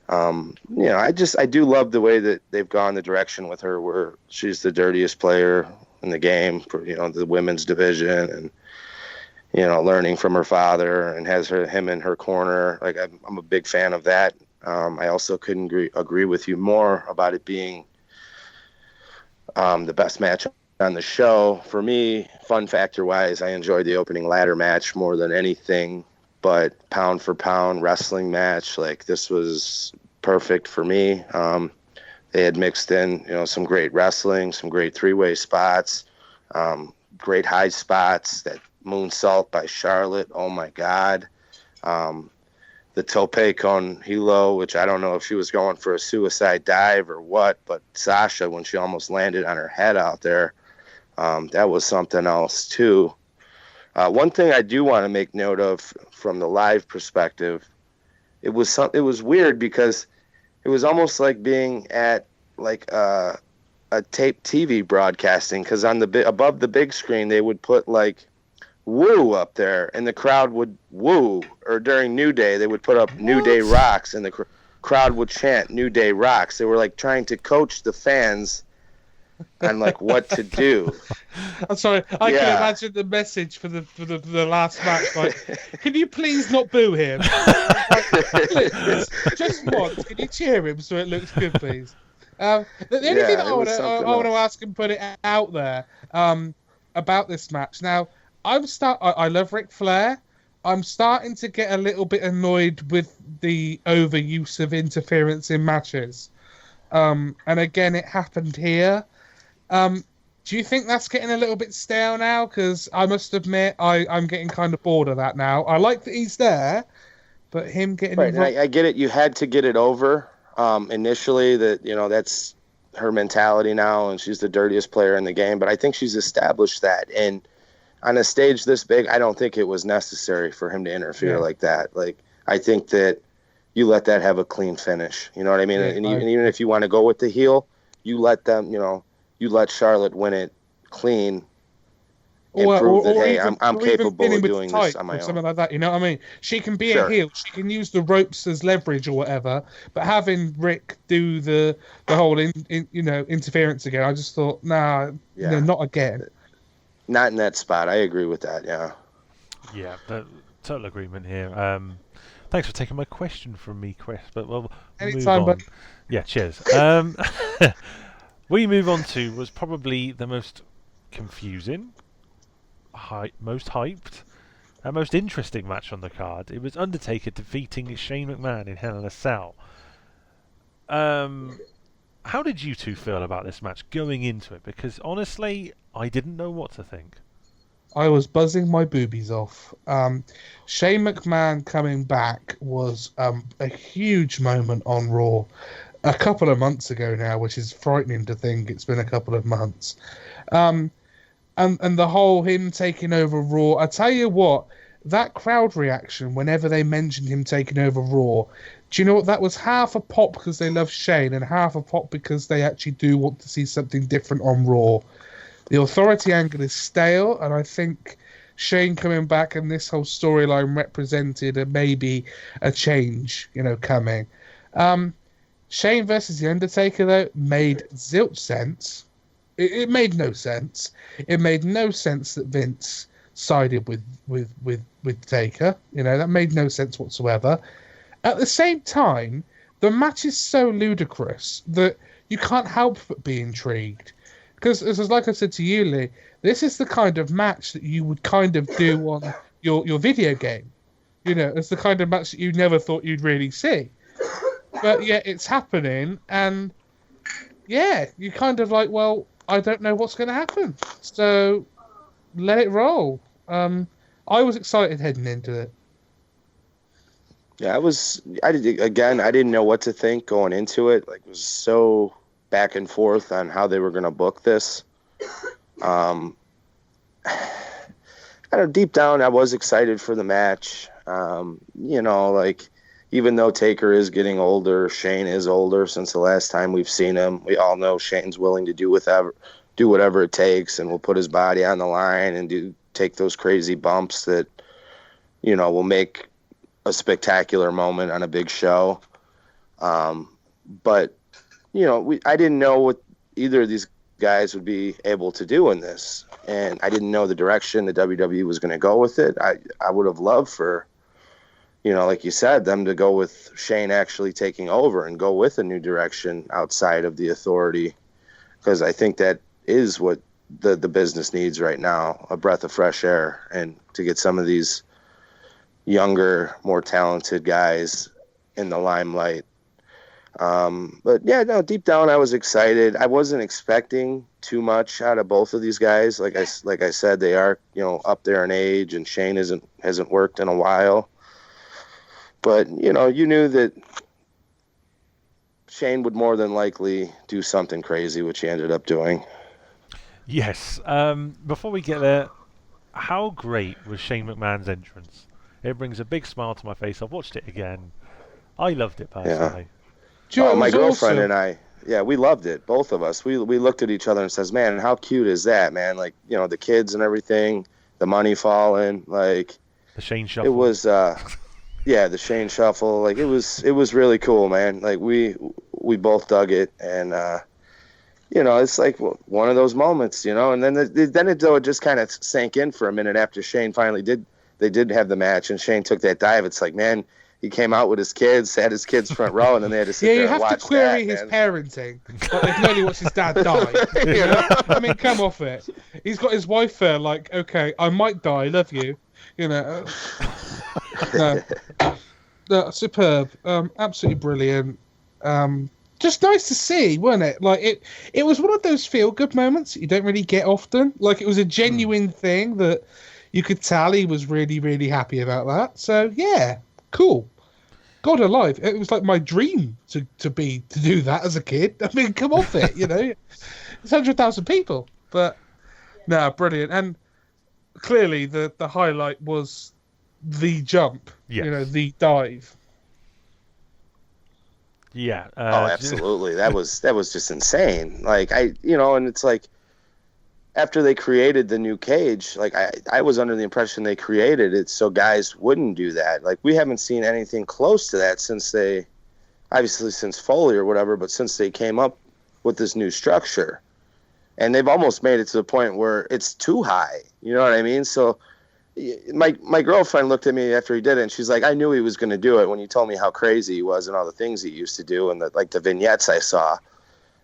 I do love the way that they've gone the direction with her, where she's the dirtiest player in the game for the women's division, and learning from her father, and has him in her corner. Like, I'm a big fan of that. I also couldn't agree with you more about it being the best match on the show. For me, fun factor wise, I enjoyed the opening ladder match more than anything, but pound for pound wrestling match, like, this was perfect for me. They had mixed in, some great wrestling, some great 3-way spots, great high spots. That moonsault by Charlotte, oh my God. the tope con hilo, which I don't know if she was going for a suicide dive or what, but Sasha, when she almost landed on her head out there, that was something else too. One thing I do want to make note of from the live perspective, it was weird because it was almost like being at like a tape TV broadcasting, because on above the big screen they would put like woo up there, and the crowd would woo. Or during New Day, they would put up New Day rocks, and the crowd would chant New Day rocks. They were like trying to coach the fans on like what to do. I'm sorry, I can imagine the message for the last match. Like, can you please not boo him? Please, just once, can you cheer him so it looks good, please? The only thing that I want to ask and put it out there about this match now. I love Ric Flair. I'm starting to get a little bit annoyed with the overuse of interference in matches. And again, it happened here. Do you think that's getting a little bit stale now? Because I must admit, I'm getting kind of bored of that now. I like that he's there, but him getting involved... I get it. You had to get it over initially. That's her mentality now, and she's the dirtiest player in the game. But I think she's established that. And on a stage this big, I don't think it was necessary for him to interfere like that. Like, I think that you let that have a clean finish. You know what I mean? And even if you want to go with the heel, you let them, you let Charlotte win it clean and prove that, hey, I'm capable of doing this on my own. Something like that, you know what I mean? She can be a heel. She can use the ropes as leverage or whatever. But having Rick do the whole interference again, I just thought, no, not again. Not in that spot. I agree with that. Yeah. Yeah, total agreement here. Thanks for taking my question from me, Chris. But we'll move on. But... Yeah, cheers. We move on to was probably the most confusing, most hyped, and most interesting match on the card. It was Undertaker defeating Shane McMahon in Hell in a Cell. How did you two feel about this match going into it? Because honestly, I didn't know what to think. I was buzzing my boobies off. Shane McMahon coming back was a huge moment on Raw a couple of months ago now, which is frightening to think it's been a couple of months. And the whole him taking over Raw, I tell you what, that crowd reaction whenever they mentioned him taking over Raw, do you know what? That was half a pop because they love Shane and half a pop because they actually do want to see something different on Raw. The authority angle is stale, and I think Shane coming back and this whole storyline represented maybe a change, coming. Shane versus The Undertaker, though, made zilch sense. It made no sense. It made no sense that Vince sided with Taker. That made no sense whatsoever. At the same time, the match is so ludicrous that you can't help but be intrigued. Because, like I said to you, Lee, this is the kind of match that you would kind of do on your video game. It's the kind of match that you never thought you'd really see. But yeah, it's happening, and yeah, you kind of like, well, I don't know what's going to happen. So let it roll. I was excited heading into it. Yeah, I didn't know what to think going into it. Like, it was so back and forth on how they were going to book this. I know deep down I was excited for the match. Even though Taker is getting older, Shane is older since the last time we've seen him. We all know Shane's willing to do whatever it takes, and will put his body on the line and take those crazy bumps that, will make a spectacular moment on a big show. But I didn't know what either of these guys would be able to do in this, and I didn't know the direction the WWE was going to go with it. I would have loved for, like you said, them to go with Shane actually taking over and go with a new direction outside of the authority, because I think that is what the business needs right now, a breath of fresh air, and to get some of these younger, more talented guys in the limelight. But yeah, no, deep down I was excited. I wasn't expecting too much out of both of these guys. Like I said, they are, up there in age, and Shane hasn't worked in a while. But, you knew that Shane would more than likely do something crazy, which he ended up doing. Yes. Before we get there, how great was Shane McMahon's entrance? It brings a big smile to my face. I've watched it again. I loved it personally. Yeah. My girlfriend and I, we loved it. Both of us. We looked at each other and says, "Man, how cute is that, man? Like, the kids and everything, the money falling, like the Shane Shuffle." It was, the Shane Shuffle. Like it was really cool, man. Like we both dug it, and it's like one of those moments, and then it just kind of sank in for a minute after Shane finally did have the match, and Shane took that dive. It's like, man, he came out with his kids, had his kids front row, and then they had to sit there and watch that. You have to query his parenting, but they can only watch his dad die. I mean, come off it. He's got his wife there, like, okay, I might die, love you. No, superb, absolutely brilliant. Just nice to see, wasn't it? Like it was one of those feel-good moments that you don't really get often. Like it was a genuine thing that you could tell he was really, really happy about that. So yeah, cool. God alive, it was like my dream to do that as a kid. I mean, come off it, It's 100,000 people, but no, brilliant. And clearly the highlight was the jump, the dive. Yeah. Absolutely. That was just insane. Like and it's like after they created the new cage, like I was under the impression they created it so guys wouldn't do that. Like we haven't seen anything close to that since Foley or whatever, but since they came up with this new structure. And they've almost made it to the point where it's too high. You know what I mean? So my girlfriend looked at me after he did it, and she's like, I knew he was going to do it when you told me how crazy he was and all the things he used to do and the vignettes I saw.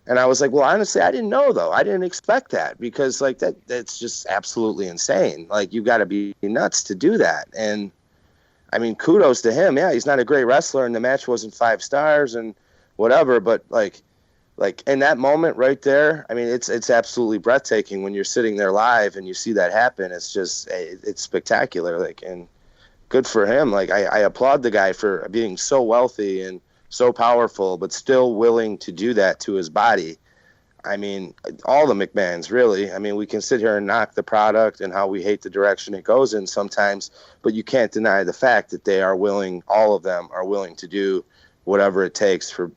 And I was like, well, honestly, I didn't know, though. I didn't expect that because, like, that's just absolutely insane. Like, you got to be nuts to do that. And, I mean, kudos to him. Yeah, he's not a great wrestler, and the match wasn't 5 stars and whatever, but, like in that moment right there, I mean, it's absolutely breathtaking when you're sitting there live and you see that happen. It's just, it's spectacular. Like, and good for him. Like, I applaud the guy for being so wealthy and so powerful, but still willing to do that to his body. I mean, all the McMahons, really. I mean, we can sit here and knock the product and how we hate the direction it goes in sometimes, but you can't deny the fact that they are willing, all of them are willing to do whatever it takes for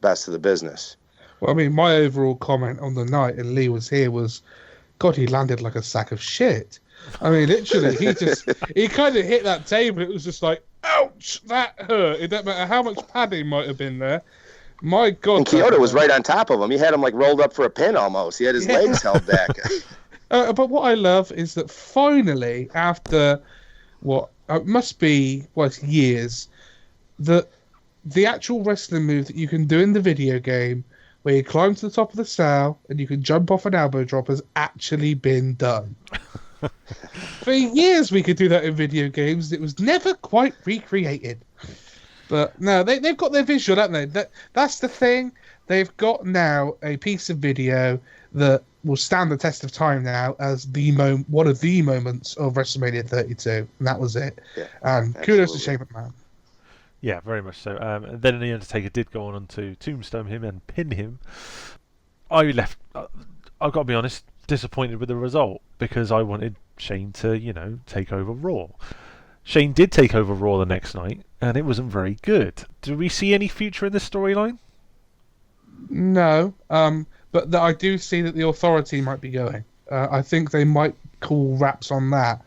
best of the business. Well, I mean, my overall comment on the night, and Lee was here, was, God, he landed like a sack of shit. I mean, literally, he kind of hit that table. It was just like, ouch, that hurt. It don't matter how much padding might have been there. My God. And Kyoto was right on top of him. He had him like rolled up for a pin almost. He had his legs held back. But what I love is that finally, after it must be years, the actual wrestling move that you can do in the video game, where you climb to the top of the cell and you can jump off an elbow drop, has actually been done. For years we could do that in video games. It was never quite recreated. But no, they've got their visual, haven't they? That's the thing. They've got now a piece of video that will stand the test of time now as one of the moments of WrestleMania 32. And that was it. Yeah, and kudos to Shane McMahon. Yeah, very much so. And then the Undertaker did go on to tombstone him and pin him. I've got to be honest, disappointed with the result because I wanted Shane to, take over Raw. Shane did take over Raw the next night, and it wasn't very good. Do we see any future in this storyline? No, but I do see that the Authority might be going. I think they might call wraps on that.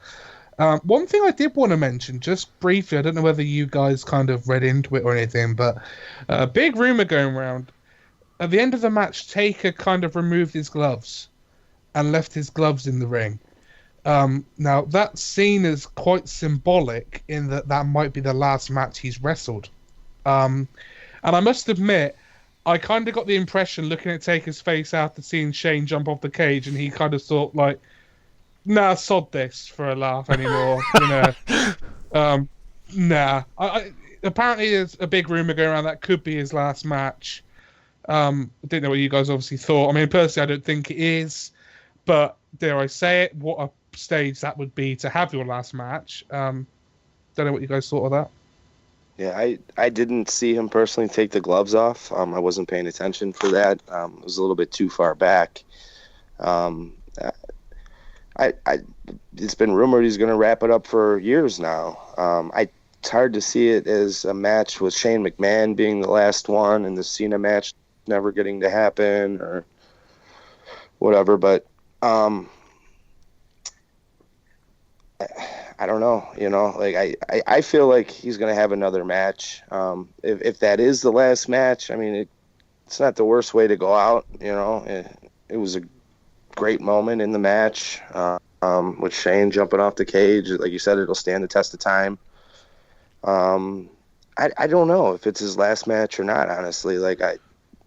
One thing I did want to mention, just briefly, I don't know whether you guys kind of read into it or anything, but a big rumor going around. At the end of the match, Taker kind of removed his gloves and left his gloves in the ring. Now, that's seen as quite symbolic in that might be the last match he's wrestled. And I must admit, I kind of got the impression, looking at Taker's face after seeing Shane jump off the cage, and he kind of thought, like, nah, sod this for a laugh anymore. Nah. Apparently, there's a big rumor going around that could be his last match. I didn't know what you guys obviously thought. I mean, personally, I don't think it is, but dare I say it, what a stage that would be to have your last match. Don't know what you guys thought of that. Yeah, I didn't see him personally take the gloves off. I wasn't paying attention for that. It was a little bit too far back. Um, I it's been rumored he's going to wrap it up for years now. It's hard to see it as a match with Shane McMahon being the last one and the Cena match never getting to happen or whatever. But I don't know. Like I feel like he's going to have another match. If that is the last match, I mean, it's not the worst way to go out. It was a great moment in the match with Shane jumping off the cage. Like you said, it'll stand the test of time. I don't know if it's his last match or not, honestly. Like,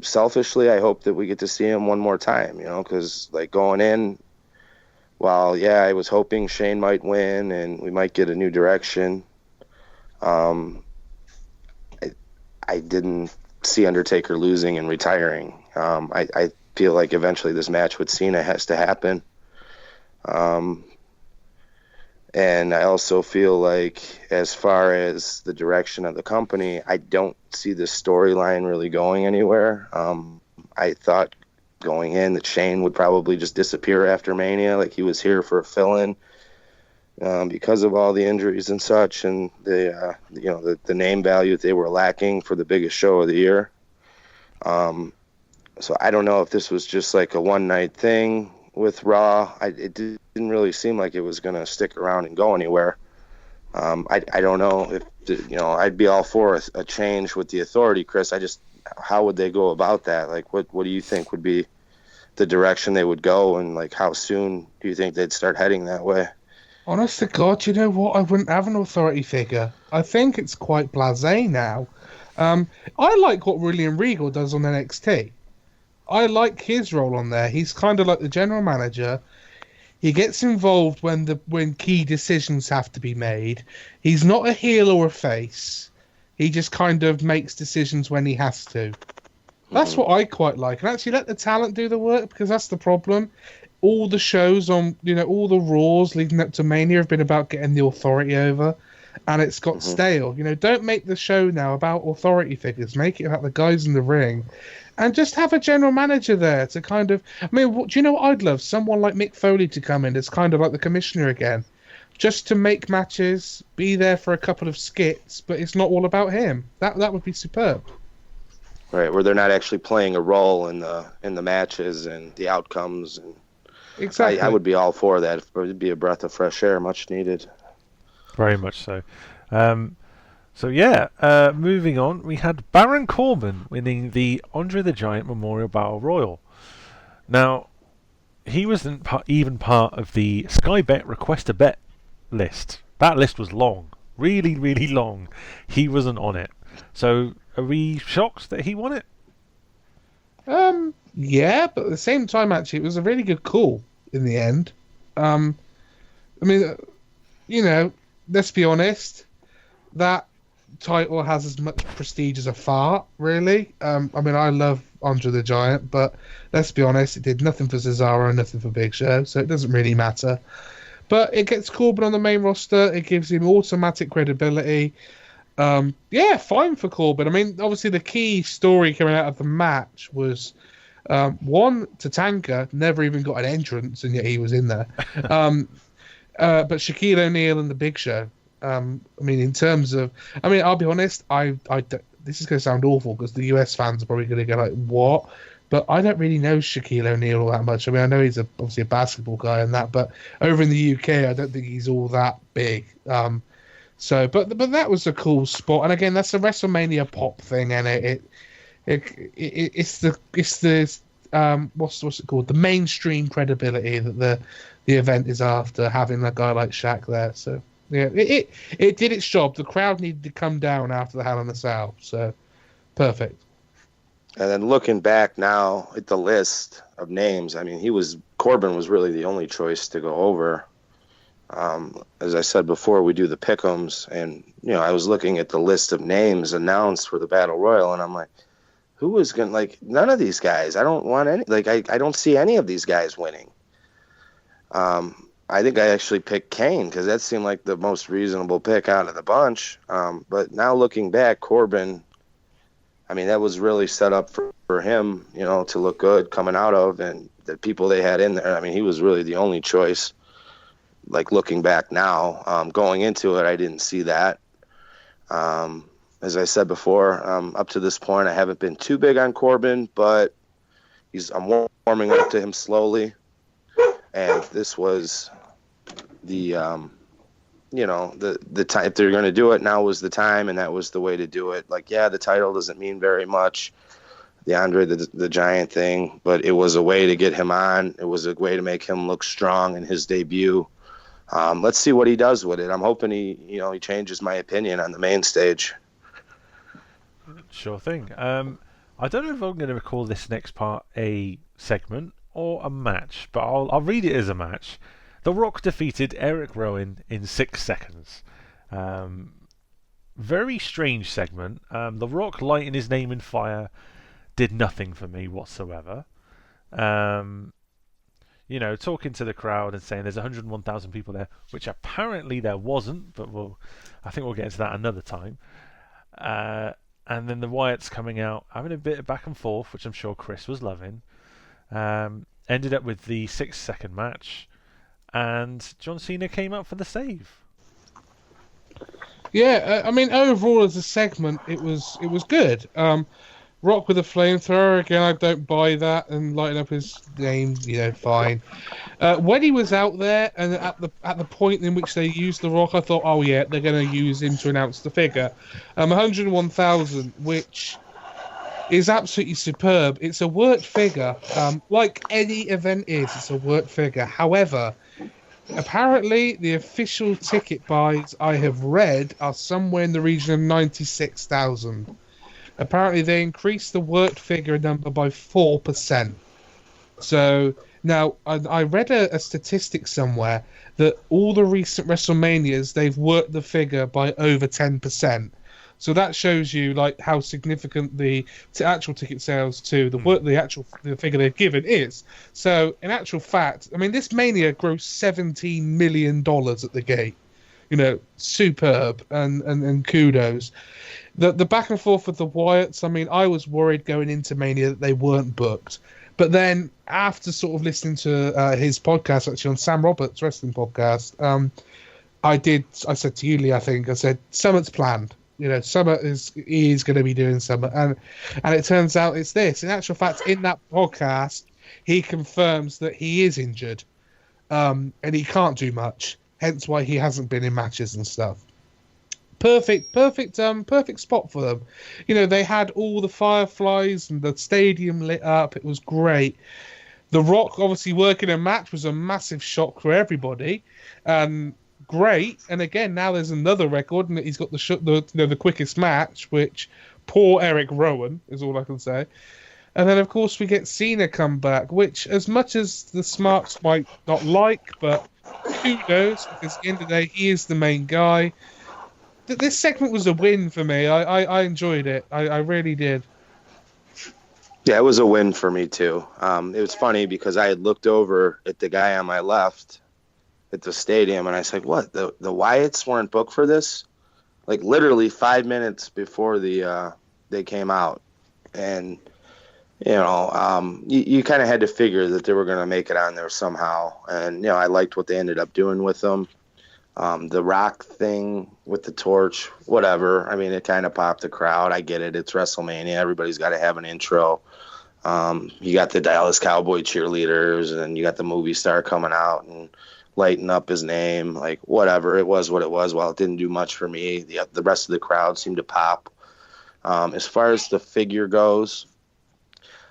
selfishly, I hope that we get to see him one more time, because, like, going in, while, yeah, I was hoping Shane might win and we might get a new direction, I didn't see Undertaker losing and retiring. I feel like eventually this match with Cena has to happen. And I also feel like, as far as the direction of the company, I don't see the storyline really going anywhere. I thought going in that Shane would probably just disappear after Mania, like he was here for a fill-in, because of all the injuries and such, and the name value that they were lacking for the biggest show of the year. So I don't know if this was just like a one-night thing with Raw. It didn't really seem like it was going to stick around and go anywhere. I don't know if, I'd be all for a change with the Authority, Chris. How would they go about that? Like, what do you think would be the direction they would go, and like how soon do you think they'd start heading that way? Honest to God, you know what? I wouldn't have an Authority figure. I think it's quite blasé now. I like what William Regal does on NXT. I like his role on there. He's kind of like the general manager. He gets involved when key decisions have to be made. He's not a heel or a face. He just kind of makes decisions when he has to. That's what I quite like. And actually let the talent do the work, because that's the problem. All the shows on, all the Raws leading up to Mania have been about getting the Authority over. And it's got stale. Don't make the show now about Authority figures. Make it about the guys in the ring. And just have a general manager there to kind of... I mean, do you know what I'd love? Someone like Mick Foley to come in as kind of like the commissioner again. Just to make matches, be there for a couple of skits, but it's not all about him. That would be superb. Right, where they're not actually playing a role in the matches and the outcomes. And exactly. I would be all for that. It would be a breath of fresh air, much needed. Very much so. Moving on, we had Baron Corbin winning the Andre the Giant Memorial Battle Royal. Now, he wasn't even part of the Sky Bet Request a Bet list. That list was long. Really, really long. He wasn't on it. So, are we shocked that he won it? Yeah, but at the same time, actually, it was a really good call in the end. Let's be honest, that title has as much prestige as a fart, really. I love Andre the Giant, but let's be honest, it did nothing for Cesaro and nothing for Big Show, so it doesn't really matter. But it gets Corbin on the main roster, it gives him automatic credibility. Fine for Corbin. I mean, obviously the key story coming out of the match was Tatanka never even got an entrance, and yet he was in there. But Shaquille O'Neal and the Big Show. In terms of... I'll be honest, this is going to sound awful because the US fans are probably going to go like, what? But I don't really know Shaquille O'Neal all that much. I know he's obviously a basketball guy and that, but over in the UK, I don't think he's all that big. But that was a cool spot. And again, that's a WrestleMania pop thing, and it's the what's it called? The mainstream credibility that the event is after, having a guy like Shaq there. So yeah, it did its job. The crowd needed to come down after the Hell in a Cell. So perfect. And then looking back now at the list of names, Corbin was really the only choice to go over. As I said before, we do the pick'ems, and I was looking at the list of names announced for the Battle Royal, and I'm like, who was gonna, none of these guys. I don't want any, I don't see any of these guys winning. I think I actually picked Kane because that seemed like the most reasonable pick out of the bunch. But now looking back, Corbin, I mean, that was really set up for him, to look good coming out of, and the people they had in there. I mean, he was really the only choice. Like looking back now, going into it, I didn't see that. As I said before, up to this point, I haven't been too big on Corbin, but I'm warming up to him slowly. And this was the time. If they're going to do it, now was the time, and that was the way to do it. Like, yeah, the title doesn't mean very much, the Andre the Giant thing, but it was a way to get him on. It was a way to make him look strong in his debut. Let's see what he does with it. I'm hoping he changes my opinion on the main stage. Sure thing. I don't know if I'm going to call this next part a segment or a match, but I'll read it as a match. The Rock defeated Eric Rowan in 6 seconds. Very strange segment. The Rock lighting his name in fire did nothing for me whatsoever. Talking to the crowd and saying there's 101,000 people there, which apparently there wasn't, but I think we'll get into that another time. And then the Wyatts coming out, having a bit of back and forth, which I'm sure Chris was loving. Ended up with the 6-second match, and John Cena came out for the save. Yeah, I mean, overall as a segment, it was good. Rock with a flamethrower, again, I don't buy that, and lighting up his name, fine. When he was out there, and at the point in which they used The Rock, I thought, oh yeah, they're going to use him to announce the figure. 101,000, which is absolutely superb. It's a worked figure, like any event is, it's a worked figure. However, apparently the official ticket buys I have read are somewhere in the region of 96,000. Apparently, they increased the worked figure number by 4%. So, now, I read a statistic somewhere that all the recent WrestleManias, they've worked the figure by over 10%. So that shows you like how significant the actual ticket sales to the figure they've given is. So, in actual fact, I mean, this Mania grossed $17 million at the gate. Superb, and kudos. The back and forth with the Wyatts, I mean, I was worried going into Mania that they weren't booked. But then, after sort of listening to his podcast, actually, on Sam Roberts' wrestling podcast, I said to you, Lee, I said, Summit's planned. Summit is going to be doing Summit. And it turns out it's this. In actual fact, in that podcast, he confirms that he is injured. And he can't do much. Hence why he hasn't been in matches and stuff. Perfect spot for them. They had all the fireflies and the stadium lit up. It was great. The Rock obviously working a match was a massive shock for everybody. Great. And again, now there's another record, and he's got the quickest match, which poor Eric Rowan is all I can say. And then of course we get Cena come back, which as much as the Smarks might not like, but kudos, because at the end of the day he is the main guy. This segment was a win for me. I enjoyed it. I really did. Yeah, it was a win for me too. It was funny because I had looked over at the guy on my left at the stadium, and I said, "What? The Wyatts weren't booked for this?" Like literally 5 minutes before they came out, and you kind of had to figure that they were going to make it on there somehow. And I liked what they ended up doing with them. The Rock thing with the torch, whatever. I mean, it kind of popped the crowd. I get it. It's WrestleMania. Everybody's got to have an intro. You got the Dallas Cowboy cheerleaders, and you got the movie star coming out and lighting up his name. Like, whatever. It was what it was. While it didn't do much for me, the rest of the crowd seemed to pop. As far as the figure goes,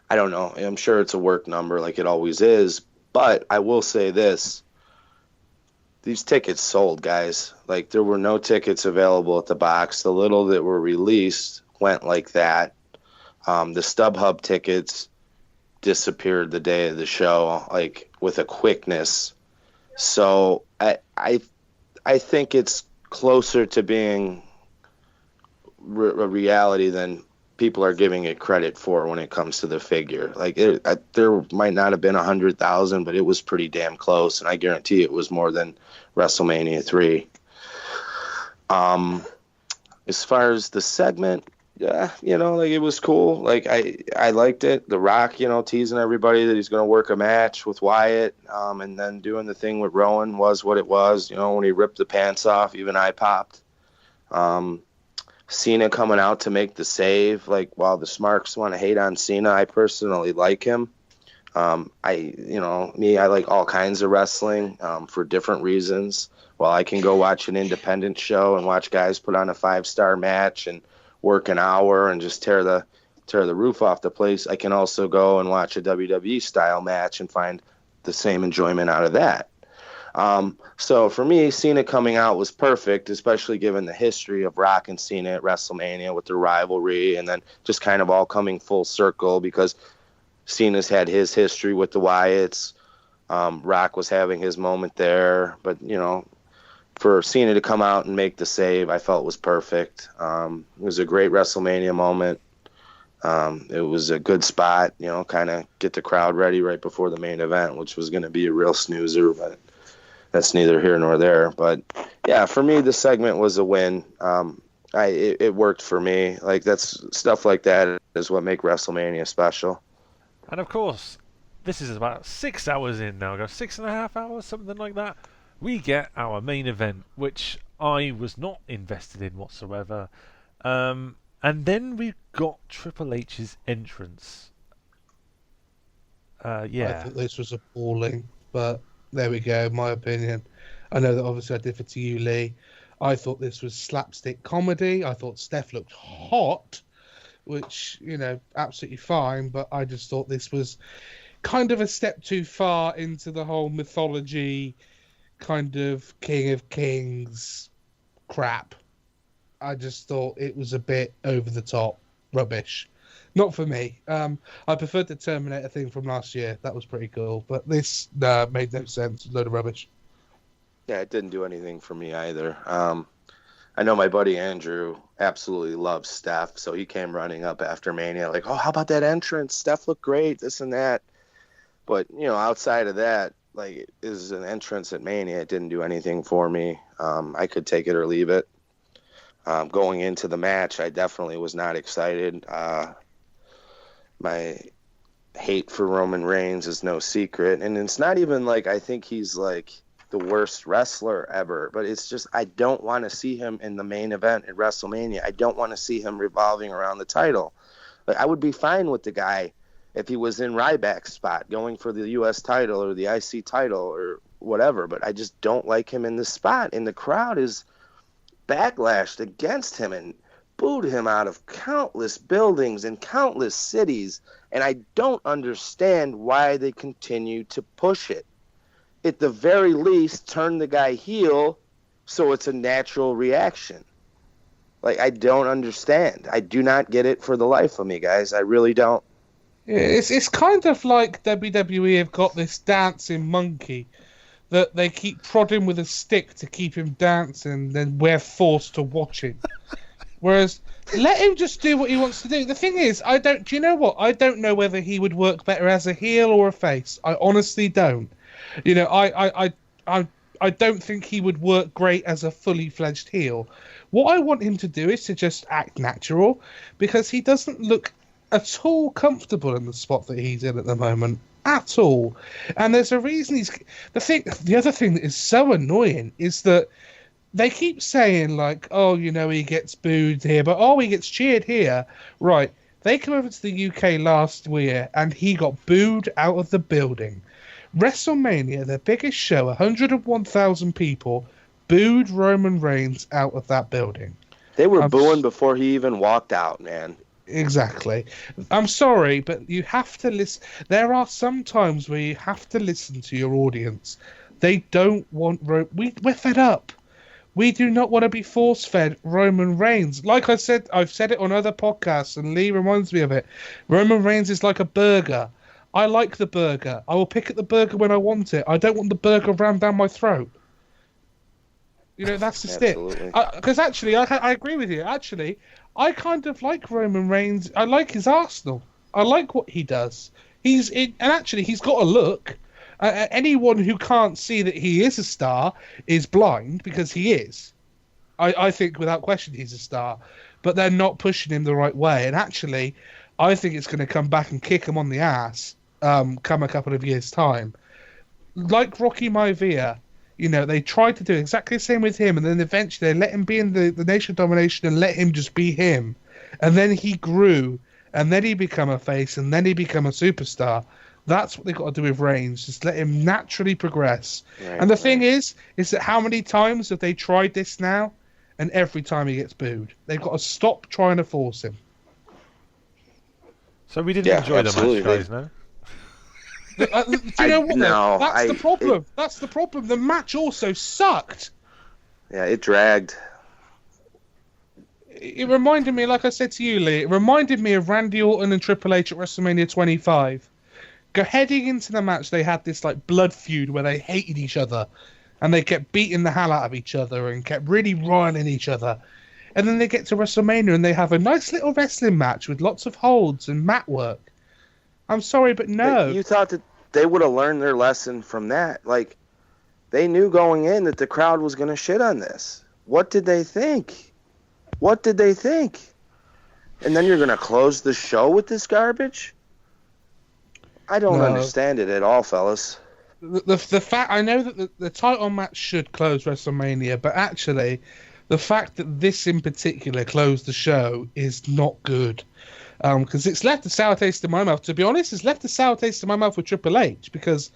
I don't know. I'm sure it's a work number like it always is. But I will say this. These tickets sold, guys. Like, there were no tickets available at the box. The little that were released went like that. The StubHub tickets disappeared the day of the show, like, with a quickness. So I think it's closer to being a reality than people are giving it credit for when it comes to the figure. Like there might not have been 100,000, but it was pretty damn close, and I guarantee it was more than WrestleMania 3. As far as the segment, yeah, like it was cool. Like I liked it. The Rock, teasing everybody that he's going to work a match with Wyatt, and then doing the thing with Rowan was what it was. When he ripped the pants off, even I popped. Cena coming out to make the save. Like, while the Smarks want to hate on Cena, I personally like him. I like all kinds of wrestling for different reasons. While I can go watch an independent show and watch guys put on a 5-star match and work an hour and just tear the roof off the place, I can also go and watch a WWE style match and find the same enjoyment out of that. So for me, Cena coming out was perfect, especially given the history of Rock and Cena at WrestleMania with their rivalry, and then just kind of all coming full circle because Cena's had his history with the Wyatts. Rock was having his moment there, but for Cena to come out and make the save, I felt was perfect. It was a great WrestleMania moment. It was a good spot, kind of get the crowd ready right before the main event, which was going to be a real snoozer, but that's neither here nor there. But yeah, for me, the segment was a win. It worked for me. Like, that's stuff like that is what make WrestleMania special. And of course, this is about 6 hours in now. 6.5 hours, something like that. We get our main event, which I was not invested in whatsoever. And then we got Triple H's entrance. Yeah. I thought this was appalling, but there we go, my opinion. I know that obviously I differ to you, Lee. I thought this was slapstick comedy. I thought Steph looked hot, which, absolutely fine, but I just thought this was kind of a step too far into the whole mythology kind of King of Kings crap. I just thought it was a bit over the top rubbish. Not for me. I preferred the Terminator thing from last year. That was pretty cool. But this made no sense. Load of rubbish. Yeah, it didn't do anything for me either. I know my buddy Andrew absolutely loves Steph, so he came running up after Mania like, oh, how about that entrance? Steph looked great, this and that. But, outside of that, like, it is an entrance at Mania. It didn't do anything for me. I could take it or leave it. Going into the match, I definitely was not excited. My hate for Roman Reigns is no secret. And it's not even like I think he's like the worst wrestler ever, but it's just I don't want to see him in the main event at WrestleMania. I don't want to see him revolving around the title. Like, I would be fine with the guy if he was in Ryback's spot, going for the U.S. title or the IC title or whatever, but I just don't like him in this spot. And the crowd is backlashed against him and booed him out of countless buildings and countless cities, and I don't understand why they continue to push it. At the very least, turn the guy heel so it's a natural reaction. Like, I don't understand. I do not get it for the life of me, guys. I really don't. Yeah, it's kind of like WWE have got this dancing monkey that they keep prodding with a stick to keep him dancing, then we're forced to watch him. Whereas, let him just do what he wants to do. The thing is, do you know what? I don't know whether he would work better as a heel or a face. I honestly don't. I don't think he would work great as a fully fledged heel. What I want him to do is to just act natural, because he doesn't look at all comfortable in the spot that he's in at the moment. At all. And there's a reason the other thing that is so annoying is that they keep saying, like, oh, he gets booed here, but oh, he gets cheered here. Right. They came over to the UK last year and he got booed out of the building. WrestleMania, their biggest show, 101,000 people, booed Roman Reigns out of that building. They were booing before he even walked out, man. Exactly. I'm sorry, but you have to listen. There are some times where you have to listen to your audience. They don't want... We're fed up. We do not want to be force-fed Roman Reigns. Like I said, I've said it on other podcasts, and Lee reminds me of it. Roman Reigns is like a burger. I like the burger. I will pick at the burger when I want it. I don't want the burger rammed down my throat. You know, that's just it. Absolutely. Because actually, I agree with you. Actually, I kind of like Roman Reigns. I like his Arsenal. I like what he does. And actually, he's got a look. Anyone who can't see that he is a star is blind, because he is. I think without question he's a star. But they're not pushing him the right way. And actually, I think it's going to come back and kick him on the ass come a couple of years' time. Like Rocky Maivia, you know, they tried to do exactly the same with him, and then eventually they let him be in the Nation of Domination and let him just be him. And then he grew, and then he became a face, and then he became a superstar. That's what they've got to do with Reigns. Just let him naturally progress. Right, and the thing is that how many times have they tried this now? And every time he gets booed. They've got to stop trying to force him. So we didn't enjoy absolutely. the match, guys, no? Do you know what? No, That's the problem. That's the problem. The match also sucked. Yeah, it dragged. It reminded me, like I said to you, Lee, it reminded me of Randy Orton and Triple H at WrestleMania 25. Heading into the match, they had this like blood feud where they hated each other, and they kept beating the hell out of each other and kept really riling each other. And then they get to WrestleMania and they have a nice little wrestling match with lots of holds and mat work. I'm sorry, but no. You thought that they would have learned their lesson from that. Like, they knew going in that the crowd was going to shit on this. What did they think? What did they think? And then you're going to close the show with this garbage? I don't understand it at all, fellas. The fact, I know that the title match should close WrestleMania, but actually, the fact that this in particular closed the show is not good. Because it's left a sour taste in my mouth. To be honest, it's left a sour taste in my mouth with Triple H, because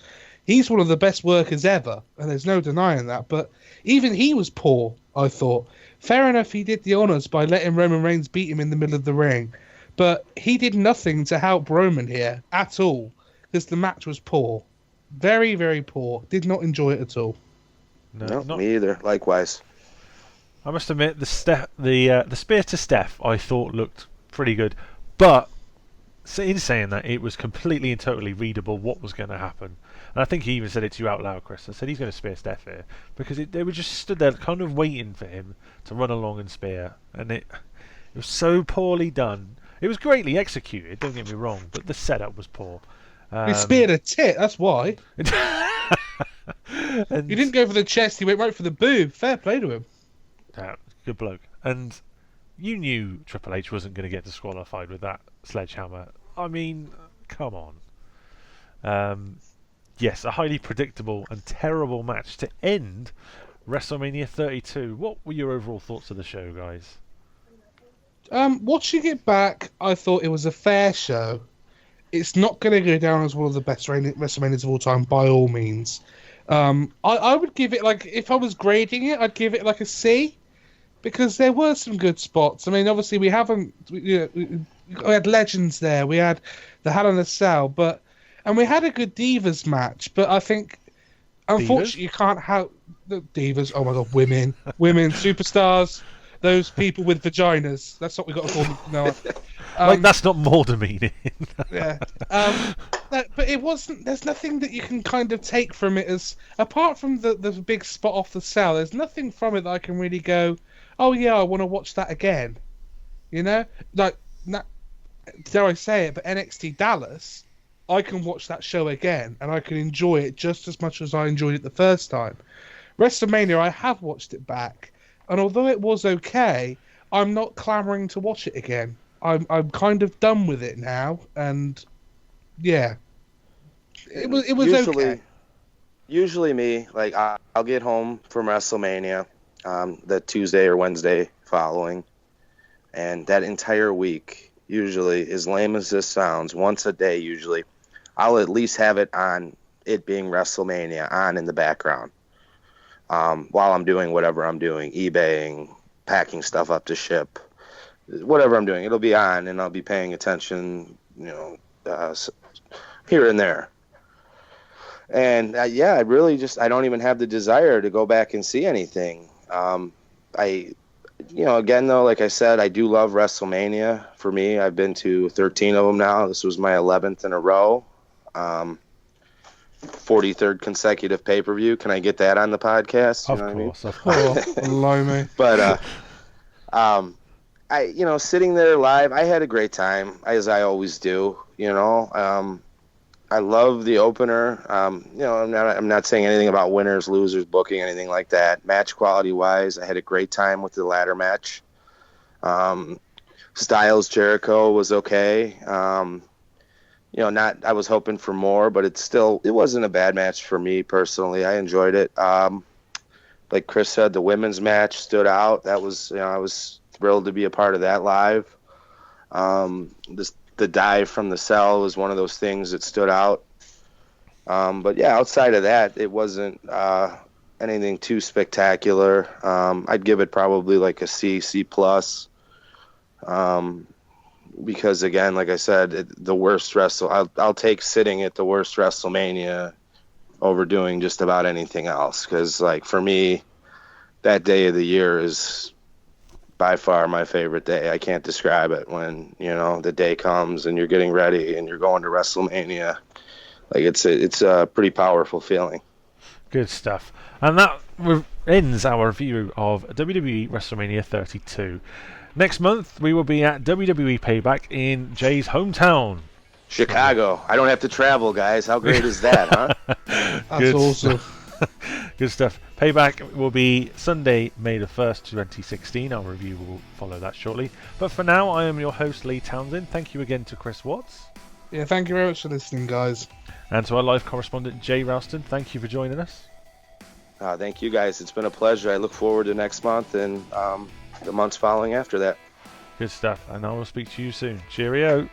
he's one of the best workers ever, and there's no denying that. But even he was poor, I thought. Fair enough, he did the honours by letting Roman Reigns beat him in the middle of the ring, but he did nothing to help Roman here at all, because the match was poor. Very, very poor. Did not enjoy it at all. No, me either. Likewise. I must admit, the spear to Steph I thought looked pretty good, but in saying that, it was completely and totally readable what was going to happen. And I think he even said it to you out loud, Chris. I said he's going to spear Steph here, because they were just stood there kind of waiting for him to run along and spear, and it was so poorly done. It was greatly executed, don't get me wrong, but the setup was poor. He speared a tit, that's why. And he didn't go for the chest, he went right for the boob. Fair play to him. Good bloke. And you knew Triple H wasn't going to get disqualified with that sledgehammer. I mean, come on. Yes, a highly predictable and terrible match to end WrestleMania 32. What were your overall thoughts of the show, guys? Watching it back, I thought it was a fair show. It's not going to go down as one of the best WrestleManias of all time, by all means. I would give it, like, if I was grading it, I'd give it like a C, because there were some good spots. I mean, obviously we had legends there. We had the Hell in a Cell, and we had a good Divas match. But I think, unfortunately, you can't have the Divas. Oh my God, women, superstars. Those people with vaginas. That's what we got to call them now. Like, that's not more demeaning. Yeah. But it wasn't. There's nothing that you can kind of take from it as, apart from the big spot off the cell. There's nothing from it that I can really go, oh yeah, I want to watch that again. You know, like, dare I say it? But NXT Dallas, I can watch that show again, and I can enjoy it just as much as I enjoyed it the first time. WrestleMania, I have watched it back. And although it was okay, I'm not clamouring to watch it again. I'm kind of done with it now, and yeah, it was okay. Usually me, like, I'll get home from WrestleMania the Tuesday or Wednesday following, and that entire week, usually, as lame as this sounds, once a day usually, I'll at least have it on, it being WrestleMania, on in the background. While I'm doing whatever I'm doing, eBaying, packing stuff up to ship, whatever I'm doing, it'll be on, and I'll be paying attention, here and there. And I don't even have the desire to go back and see anything. Again though, like I said, I do love WrestleMania. For me, I've been to 13 of them now. This was my 11th in a row. 43rd consecutive pay-per-view. Can I get that on the podcast? You know what I mean? Of course. Oh, blimey. But sitting there live, I had a great time, as I always do. I love the opener. I'm not saying anything about winners, losers, booking, anything like that. Match quality wise, I had a great time with the ladder match. Styles Jericho was okay. I was hoping for more, but it wasn't a bad match for me personally. I enjoyed it. Like Chris said, the women's match stood out. That was, I was thrilled to be a part of that live. The dive from the cell was one of those things that stood out. But yeah, outside of that, it wasn't anything too spectacular. I'd give it probably like a C plus. Because again, like I said, the worst I'll take sitting at the worst WrestleMania over doing just about anything else. Because like for me, that day of the year is by far my favorite day. I can't describe it when, the day comes and you're getting ready and you're going to WrestleMania. Like it's a pretty powerful feeling. Good stuff. And that ends our review of WWE Wrestlemania 32. Next month we will be at WWE Payback in Jay's hometown, Chicago. I don't have to travel, guys. How great is that, huh? That's awesome. Good stuff. Payback will be Sunday, May the 1st, 2016. Our review will follow that shortly. But for now, I am your host, Lee Townsend. Thank you again to Chris Watts. Yeah, thank you very much for listening, guys. And to our live correspondent, Jay Ralston. Thank you for joining us. Thank you, guys. It's been a pleasure. I look forward to next month and the months following after that. Good stuff. And I will speak to you soon. Cheerio.